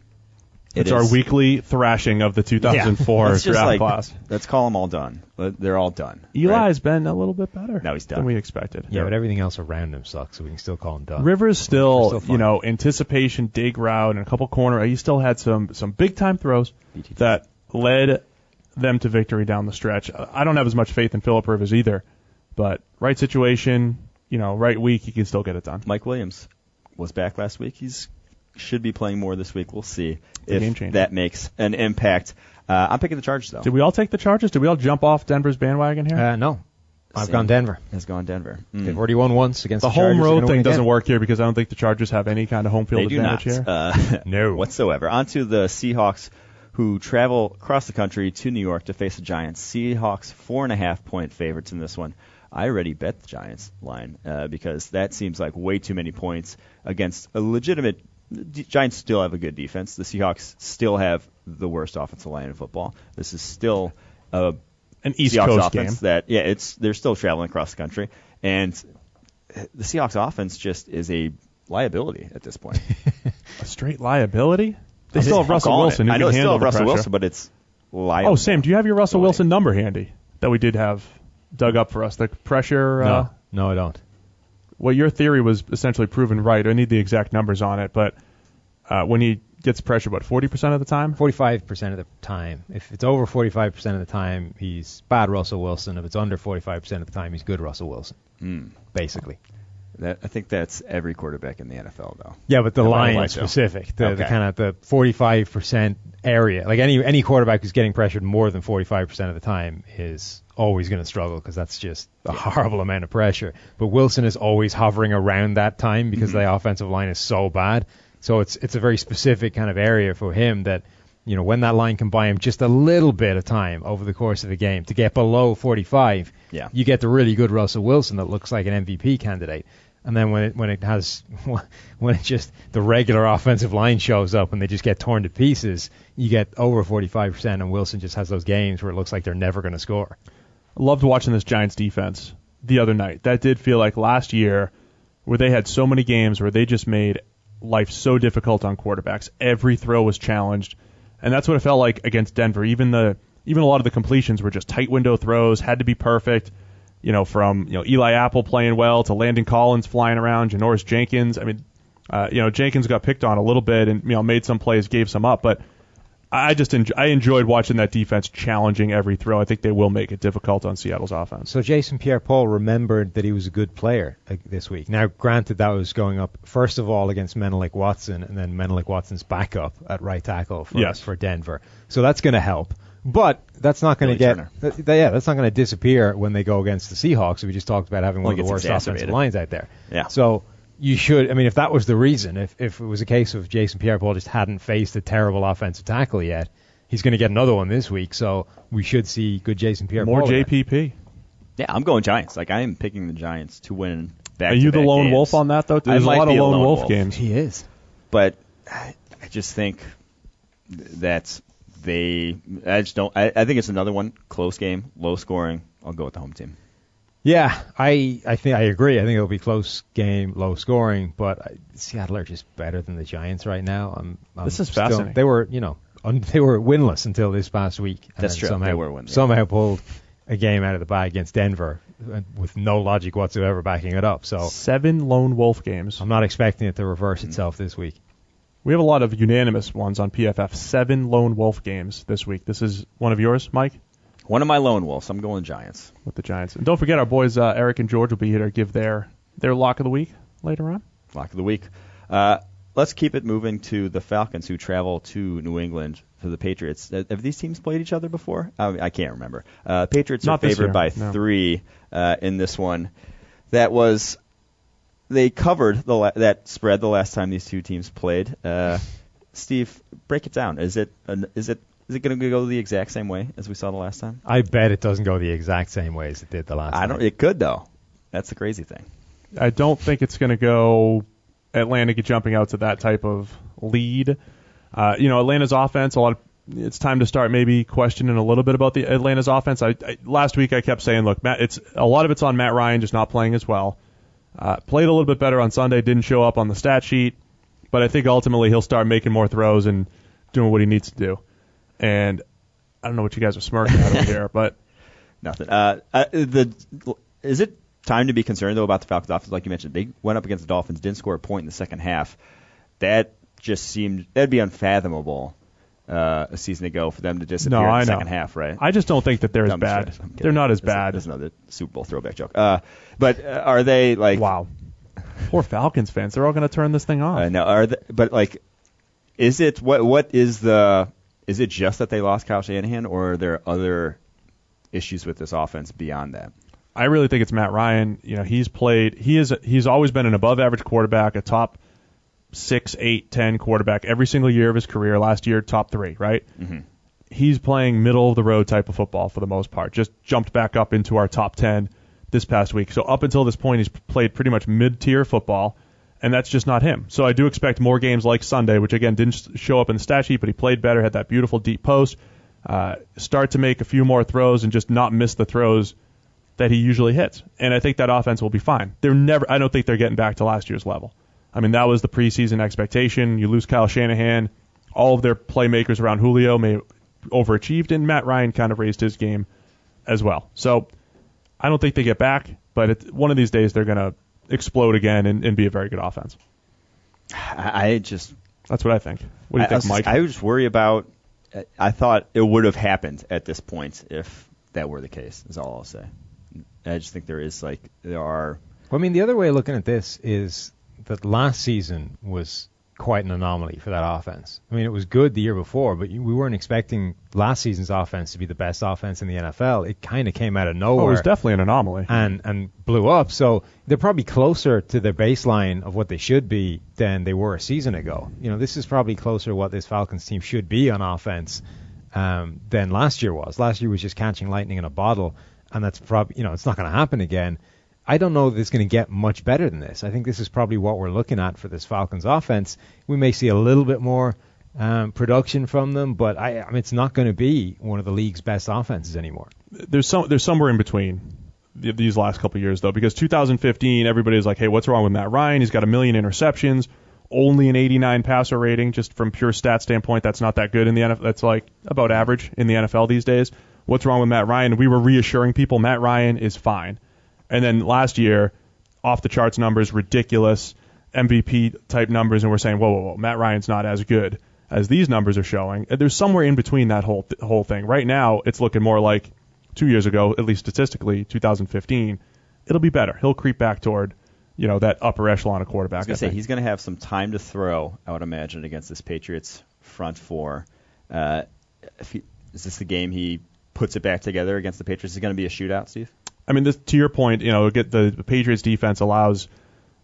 It's our weekly thrashing of the 2004 draft class.
Let's call them all done. They're all done.
Eli's been a little bit better
No, he's done.
than we expected.
Yeah, but everything else around him sucks, so we can still call him done.
Rivers still anticipation, dig route, and a couple corner. He still had some big-time throws that led them to victory down the stretch. I don't have as much faith in Phillip Rivers either, but right situation, right week, he can still get it done.
Mike Williams was back last week. He's should be playing more this week. We'll see if that makes an impact. I'm picking the Chargers, though.
Did we all take the Chargers? Did we all jump off Denver's bandwagon here?
No. I've gone Denver.
Has gone Denver.
They've already won once against the
Chargers.
The
home road thing doesn't work here because I don't think the Chargers have any kind of home field advantage here.
No. Whatsoever. On to the Seahawks, who travel across the country to New York to face the Giants. Seahawks 4.5-point favorites in this one. I already bet the Giants line because that seems like way too many points against a legitimate. The Giants still have a good defense. The Seahawks still have the worst offensive line in football. This is still an
East
Seahawks
Coast
offense
game.
They're still traveling across the country, and the Seahawks offense just is a liability at this point.
A straight liability? They still have Russell Wilson.
I know they still have Russell
pressure.
Wilson, but it's liability.
Oh, Sam, do you have your Russell Wilson number handy that we did have dug up for us? The pressure?
No, I don't.
Well, your theory was essentially proven right. I need the exact numbers on it, but when he gets pressure, 40% of the time?
45% of the time. If it's over 45% of the time, he's bad Russell Wilson. If it's under 45% of the time, he's good Russell Wilson, basically.
I think that's every quarterback in the NFL, though.
Yeah, but the line is specific. The kind of the 45% area. Like any quarterback who's getting pressured more than 45% of the time is always going to struggle because that's just a horrible amount of pressure. But Wilson is always hovering around that time because the offensive line is so bad. So it's a very specific kind of area for him that, when that line can buy him just a little bit of time over the course of a game to get below 45, you get the really good Russell Wilson that looks like an MVP candidate. And then when it just the regular offensive line shows up and they just get torn to pieces, you get over 45%, and Wilson just has those games where it looks like they're never going to score.
I loved watching this Giants defense the other night. That did feel like last year where they had so many games where they just made life so difficult on quarterbacks. Every throw was challenged, and that's what it felt like against Denver. Even a lot of the completions were just tight window throws, had to be perfect. From Eli Apple playing well to Landon Collins flying around, Janoris Jenkins. I mean, Jenkins got picked on a little bit and made some plays, gave some up, but I enjoyed watching that defense challenging every throw. I think they will make it difficult on Seattle's offense.
So Jason Pierre-Paul remembered that he was a good player this week. Now, granted, that was going up first of all against Menelik Watson, and then Menelik Watson's backup at right tackle for Denver. So that's going to help. But that's not going to that's not going to disappear when they go against the Seahawks. We just talked about having one of the worst offensive lines out there.
Yeah.
So you should, if that was the reason, if it was a case of Jason Pierre-Paul just hadn't faced a terrible offensive tackle yet, he's going to get another one this week. So we should see good Jason Pierre-Paul.
More JPP.
Yeah, I'm going Giants. I am picking the Giants to win back.
Are you the lone wolf on that, though? There's a lot of lone wolf games.
He is.
But I just think that I think it's another one, close game, low scoring. I'll go with the home team.
Yeah, I think I agree. I think it'll be close game, low scoring, but Seattle are just better than the Giants right now.
This is fascinating.
They were winless until this past week.
That's true. They were winless.
Somehow pulled a game out of the bag against Denver with no logic whatsoever backing it up. So
7 lone wolf games.
I'm not expecting it to reverse itself this week.
We have a lot of unanimous ones on PFF. 7 lone wolf games this week. This is one of yours, Mike?
One of my lone wolves. I'm going Giants.
With the Giants. And don't forget, our boys Eric and George will be here to give their lock of the week later on.
Lock of the week. Let's keep it moving to the Falcons, who travel to New England for the Patriots. Have these teams played each other before? I can't remember. Patriots are favored by 3 in this one. They covered that spread the last time these two teams played. Steve, break it down. Is it going to go the exact same way as we saw the last time?
I bet it doesn't go the exact same way as it did the last time.
It could, though. That's the crazy thing.
I don't think it's going to go Atlanta jumping out to that type of lead. Atlanta's offense, a lot of it's time to start maybe questioning a little bit about the Atlanta's offense. Last week I kept saying, look, it's a lot of it's on Matt Ryan just not playing as well. Played a little bit better on Sunday, didn't show up on the stat sheet, but I think ultimately he'll start making more throws and doing what he needs to do. And I don't know what you guys are smirking at over here, but
nothing. Is it time to be concerned though about the Falcons offense? Like you mentioned, they went up against the Dolphins, didn't score a point in the second half. That just seemed that'd be unfathomable a season ago for them to disappear in the second half, right?
I just don't think that they're as bad. They're not as bad.
There's another Super Bowl throwback joke. But are they like?
Wow. Poor Falcons fans. They're all going to turn this thing off.
No, but like, is it what is the? Is it just that they lost Kyle Shanahan, or are there other issues with this offense beyond that?
I really think it's Matt Ryan. He's always been an above average quarterback, a top 6, 8, 10 quarterback every single year of his career. Last year, top 3, right? Mm-hmm. He's playing middle of the road type of football for the most part. Just jumped back up into our top 10 this past week. So up until this point, he's played pretty much mid-tier football, and that's just not him. So I do expect more games like Sunday, which again didn't show up in the stat sheet, but he played better, had that beautiful deep post, start to make a few more throws and just not miss the throws that he usually hits. And I think that offense will be fine. I don't think they're getting back to last year's level. I mean, that was the preseason expectation. You lose Kyle Shanahan. All of their playmakers around Julio may overachieved, and Matt Ryan kind of raised his game as well. So I don't think they get back, but one of these days they're going to explode again and be a very good offense. That's what I think. What do you think, Mike?
I just worry about I thought it would have happened at this point if that were the case, is all I'll say. I just think there are...
Well, I mean, the other way of looking at this is that last season was quite an anomaly for that offense. I mean, it was good the year before, but we weren't expecting last season's offense to be the best offense in the NFL. It kind of came out of nowhere.
Oh, it was definitely an anomaly.
And blew up. So they're probably closer to their baseline of what they should be than they were a season ago. You know, this is probably closer to what this Falcons team should be on offense than last year was. Last year was just catching lightning in a bottle, and that's probably, it's not going to happen again. I don't know that it's going to get much better than this. I think this is probably what we're looking at for this Falcons offense. We may see a little bit more production from them, but I mean, it's not going to be one of the league's best offenses anymore.
There's somewhere in between these last couple of years, though, because 2015, everybody was like, hey, what's wrong with Matt Ryan? He's got 1 million interceptions, only an 89 passer rating. Just from pure stat standpoint, that's not that good in the NFL. That's like about average in the NFL these days. What's wrong with Matt Ryan? We were reassuring people Matt Ryan is fine. And then last year, off the charts numbers, ridiculous MVP type numbers, and we're saying, whoa, Matt Ryan's not as good as these numbers are showing. There's somewhere in between that whole thing. Right now, it's looking more like 2 years ago, at least statistically, 2015. It'll be better. He'll creep back toward, that upper echelon of quarterback.
I was going to say, he's going to have some time to throw, I would imagine, against this Patriots front four. Is this the game he puts it back together against the Patriots? Is it going to be a shootout, Steve?
I mean, to your point, the Patriots defense allows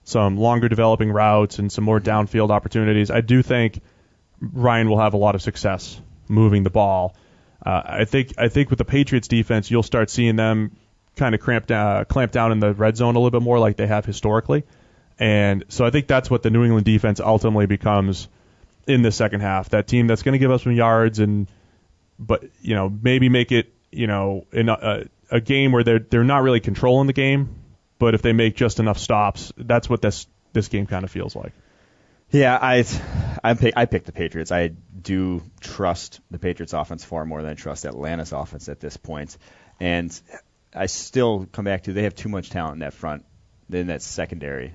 some longer developing routes and some more downfield opportunities. I do think Ryan will have a lot of success moving the ball. I think with the Patriots defense, you'll start seeing them kind of clamp down in the red zone a little bit more like they have historically. And so I think that's what the New England defense ultimately becomes in the second half. That team that's going to give us some yards but maybe make it, in a game where they're not really controlling the game, but if they make just enough stops, that's what this game kind of feels like.
Yeah, I picked the Patriots. I do trust the Patriots offense far more than I trust Atlanta's offense at this point. And I still come back to they have too much talent in that front, in that secondary,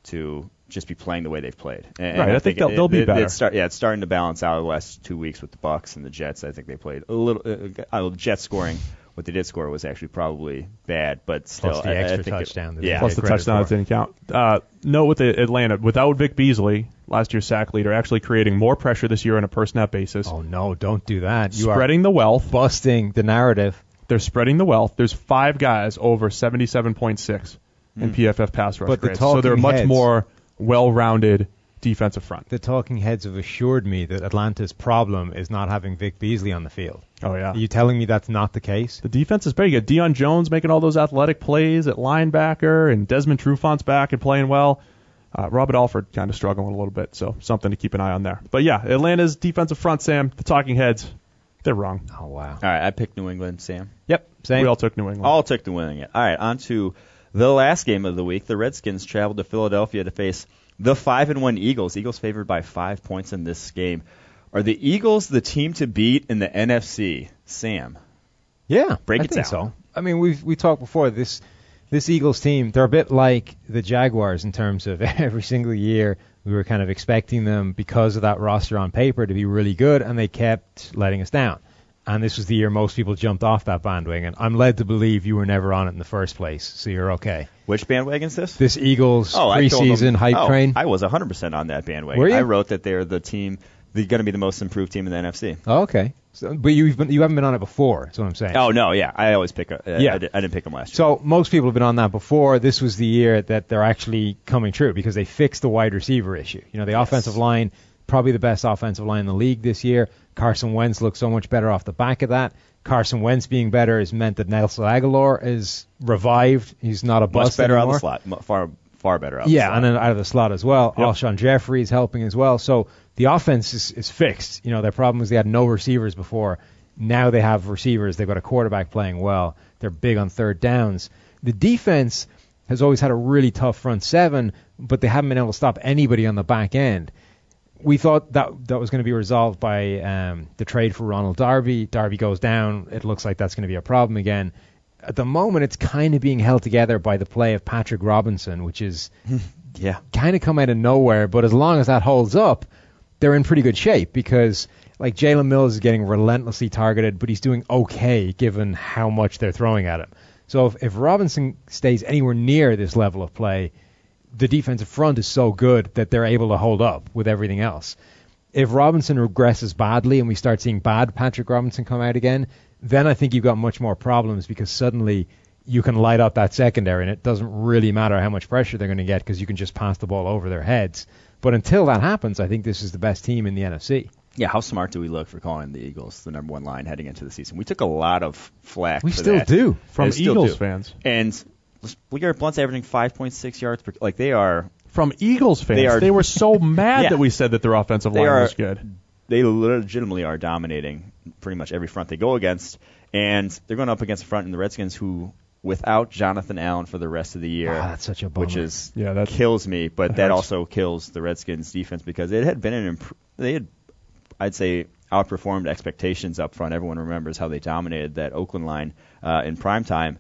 to just be playing the way they've played. And
right, I think they'll be better.
It's starting to balance out the last 2 weeks with the Bucs and the Jets. I think they played a little. Jets scoring. What they did score was actually probably bad, but still.
Plus the extra touchdown.
Plus the touchdown that didn't count. Note with Atlanta, without Vic Beasley, last year's sack leader, actually creating more pressure this year on a per-snap basis.
Oh, no, don't do that.
You spreading the wealth.
Busting the narrative.
They're spreading the wealth. There's 5 guys over 77.6 in PFF pass rush grades. So they're much more well-rounded defensive front.
The talking heads have assured me that Atlanta's problem is not having Vic Beasley on the field.
Oh, yeah.
Are you telling me that's not the case?
The defense is pretty good. Deion Jones making all those athletic plays at linebacker, and Desmond Trufant's back and playing well. Robert Alford kind of struggling a little bit, so something to keep an eye on there. But, yeah, Atlanta's defensive front, Sam, the talking heads They're wrong.
Oh, wow.
All right, I picked New England, Sam.
Yep, same.
We all took New England.
All took New England. All right, on to the last game of the week. The Redskins traveled to Philadelphia to face the 5-1 Eagles. Eagles favored by 5 points in this game. Are the Eagles the team to beat in the NFC? Sam.
Yeah,
Break
I
it
think
down.
so. I mean, we talked before, this Eagles team, they're a bit like the Jaguars in terms of every single year we were kind of expecting them, because of that roster on paper, to be really good, and they kept letting us down. And this was the year most people jumped off that bandwagon. I'm led to believe you were never on it in the first place, so you're okay.
Which bandwagon's this?
This Eagles
I told
preseason
them-
hype train.
I was 100% on that bandwagon.
Were you?
I wrote that they're the team, they're going to be the most improved team in the NFC.
Oh, okay. So, but you haven't been on it before, that's what I'm saying.
Oh, no, yeah. I always pick
Yeah.
I didn't pick them last year.
So most people have been on that before. This was the year that they're actually coming true, because they fixed the wide receiver issue. You know, the offensive line, probably the best offensive line in the league this year. Carson Wentz looks so much better off the back of that. Carson Wentz being better has meant that Nelson Aguilar is revived. He's not a bust
Much better
anymore.
out of the slot. Far better out of the slot.
And then out of the slot as well.
Yep.
Alshon Jeffrey is helping as well. So the offense is fixed. You know, their problem was they had no receivers before. Now they have receivers. They've got a quarterback playing well. They're big on third downs. The defense has always had a really tough front seven, but they haven't been able to stop anybody on the back end. We thought that was going to be resolved by the trade for Ronald Darby. Darby goes down. It looks like that's going to be a problem again. At the moment, it's kind of being held together by the play of Patrick Robinson, which is kind of come out of nowhere. But as long as that holds up, they're in pretty good shape, because like Jalen Mills is getting relentlessly targeted, but he's doing okay given how much they're throwing at him. So if Robinson stays anywhere near this level of play, the defensive front is so good that they're able to hold up with everything else. If Robinson regresses badly and we start seeing bad Patrick Robinson come out again, then I think you've got much more problems, because suddenly you can light up that secondary and it doesn't really matter how much pressure they're going to get, because you can just pass the ball over their heads. But until that happens, I think this is the best team in the NFC.
Yeah, how smart do we look for calling the Eagles the number one line heading into the season? We took a lot of flack
We
for
still
that.
do.
From
Still
Eagles
do.
fans.
And LeGarrette Blount's averaging 5.6 yards per. Like, they are.
From Eagles fans. They were so mad
Yeah.
that we said that their offensive line was good.
They legitimately are dominating pretty much every front they go against. And they're going up against a front in the Redskins who, without Jonathan Allen for the rest of the year,
That's such a bummer.
which is
that
kills me. But that
hurts.
also kills the Redskins defense, because it had been they had, I'd say, outperformed expectations up front. Everyone remembers how they dominated that Oakland line in prime time.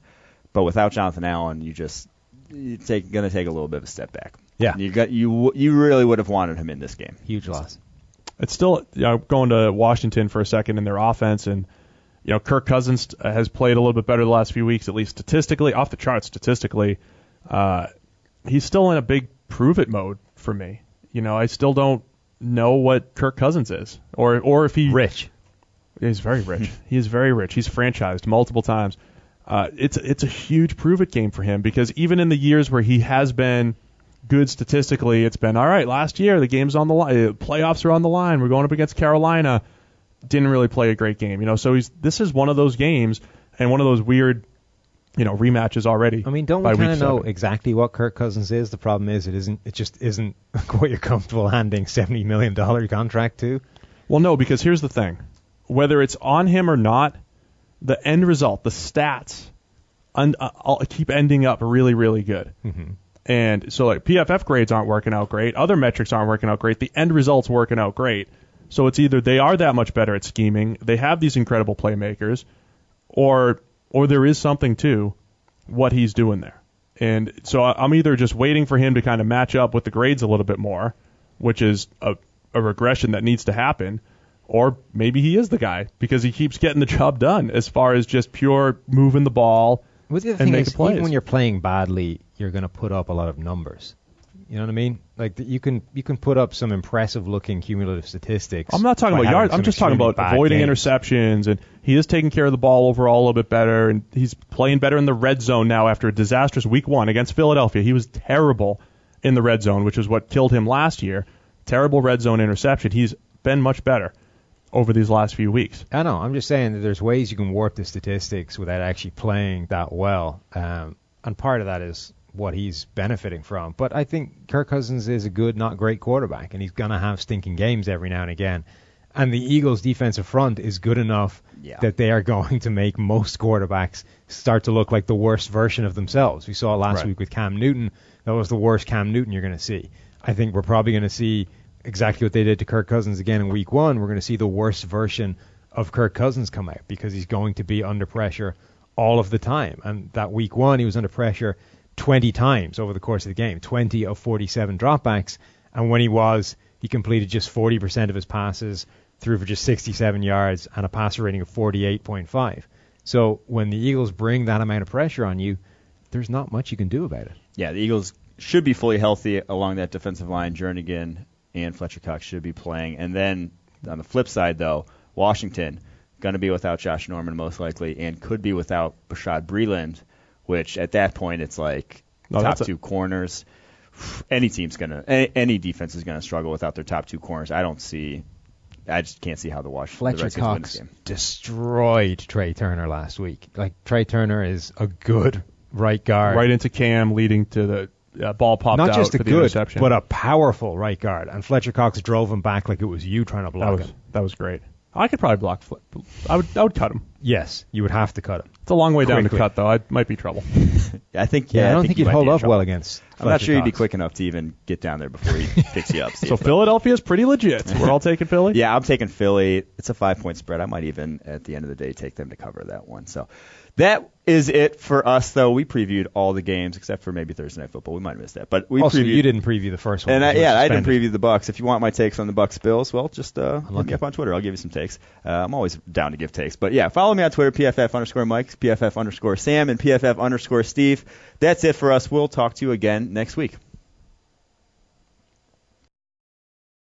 But without Jonathan Allen, you're going to take a little bit of a step back.
Yeah.
You really would have wanted him in this game.
Huge loss.
It's still going to Washington for a second in their offense, and Kirk Cousins has played a little bit better the last few weeks, at least statistically, off the charts statistically. He's still in a big prove it mode for me. I still don't know what Kirk Cousins is, or if he
Rich.
He's very rich. He is very rich. He's franchised multiple times. It's a huge prove it game for him, because even in the years where he has been good statistically, it's been all right. Last year the game's on the line, playoffs are on the line. We're going up against Carolina. Didn't really play a great game, So this is one of those games and one of those weird, rematches already.
I mean, don't we kind of know exactly what Kirk Cousins is? The problem is it just isn't what you're comfortable handing $70 million contract to.
Well, no, because here's the thing: whether it's on him or not, the end result, the stats, I'll keep ending up really, really good.
Mm-hmm.
And so, like, PFF grades aren't working out great, other metrics aren't working out great, the end result's working out great. So it's either they are that much better at scheming, they have these incredible playmakers, or there is something to what he's doing there. And so I'm either just waiting for him to kind of match up with the grades a little bit more, which is a regression that needs to happen, or maybe he is the guy, because he keeps getting the job done as far as just pure moving the ball
Well, the other
and
thing
making
is,
plays.
even when you're playing badly, you're going to put up a lot of numbers. You know what I mean? Like, you can put up some impressive-looking cumulative statistics.
I'm not talking
by
about
having
yards. I'm
some
just talking
extremely
about
bad
avoiding
games.
interceptions, and he is taking care of the ball overall a little bit better, and he's playing better in the red zone now after a disastrous week 1 against Philadelphia. He was terrible in the red zone, which is what killed him last year. Terrible red zone interception. He's been much better over these last few weeks.
I know. I'm just saying that there's ways you can warp the statistics without actually playing that well, and part of that is what he's benefiting from. But I think Kirk Cousins is a good, not great quarterback, and he's going to have stinking games every now and again. And the Eagles' defensive front is good enough that they are going to make most quarterbacks start to look like the worst version of themselves. We saw it last week with Cam Newton. That was the worst Cam Newton you're going to see. I think we're probably going to see exactly what they did to Kirk Cousins again in week 1. We're going to see the worst version of Kirk Cousins come out because he's going to be under pressure all of the time. And that week 1, he was under pressure 20 times over the course of the game, 20 of 47 dropbacks. And when he completed just 40% of his passes, threw for just 67 yards and a passer rating of 48.5. So when the Eagles bring that amount of pressure on you, there's not much you can do about it.
Yeah, the Eagles should be fully healthy along that defensive line. Jernigan and Fletcher Cox should be playing. And then on the flip side, though, Washington going to be without Josh Norman most likely and could be without Bashad Breeland, which at that point it's like top 2 corners. Any defense is going to struggle without their top 2 corners. I just can't see how the
Fletcher Cox destroyed Trey Turner last week. Like, Trey Turner is a good right guard.
Right into Cam, leading to the ball popped out.
Not just a
good,
interception, but a powerful right guard. And Fletcher Cox drove him back like it was you trying to block him.
That was great. I could probably block Flip. I would cut him.
Yes, you would have to cut him.
It's a long way down to cut, though. I might be trouble.
I don't
think you'd hold up well against Fletcher
I'm not sure
Cox.
you'd be quick enough to even get down there before he picks you up.
So Philadelphia's pretty legit. We're all taking Philly?
Yeah, I'm taking Philly. It's a 5-point spread. I might even, at the end of the day, take them to cover that one. So that is it for us, though. We previewed all the games except for maybe Thursday Night Football. We might have missed that. But
you didn't preview the first one.
And I didn't preview the Bucs. If you want my takes on the Bucs Bills, well, just hit me up on Twitter. I'll give you some takes. I'm always down to give takes. But yeah, follow me on Twitter, PFF_Mike, PFF_Sam, and PFF_Steve. That's it for us. We'll talk to you again next week.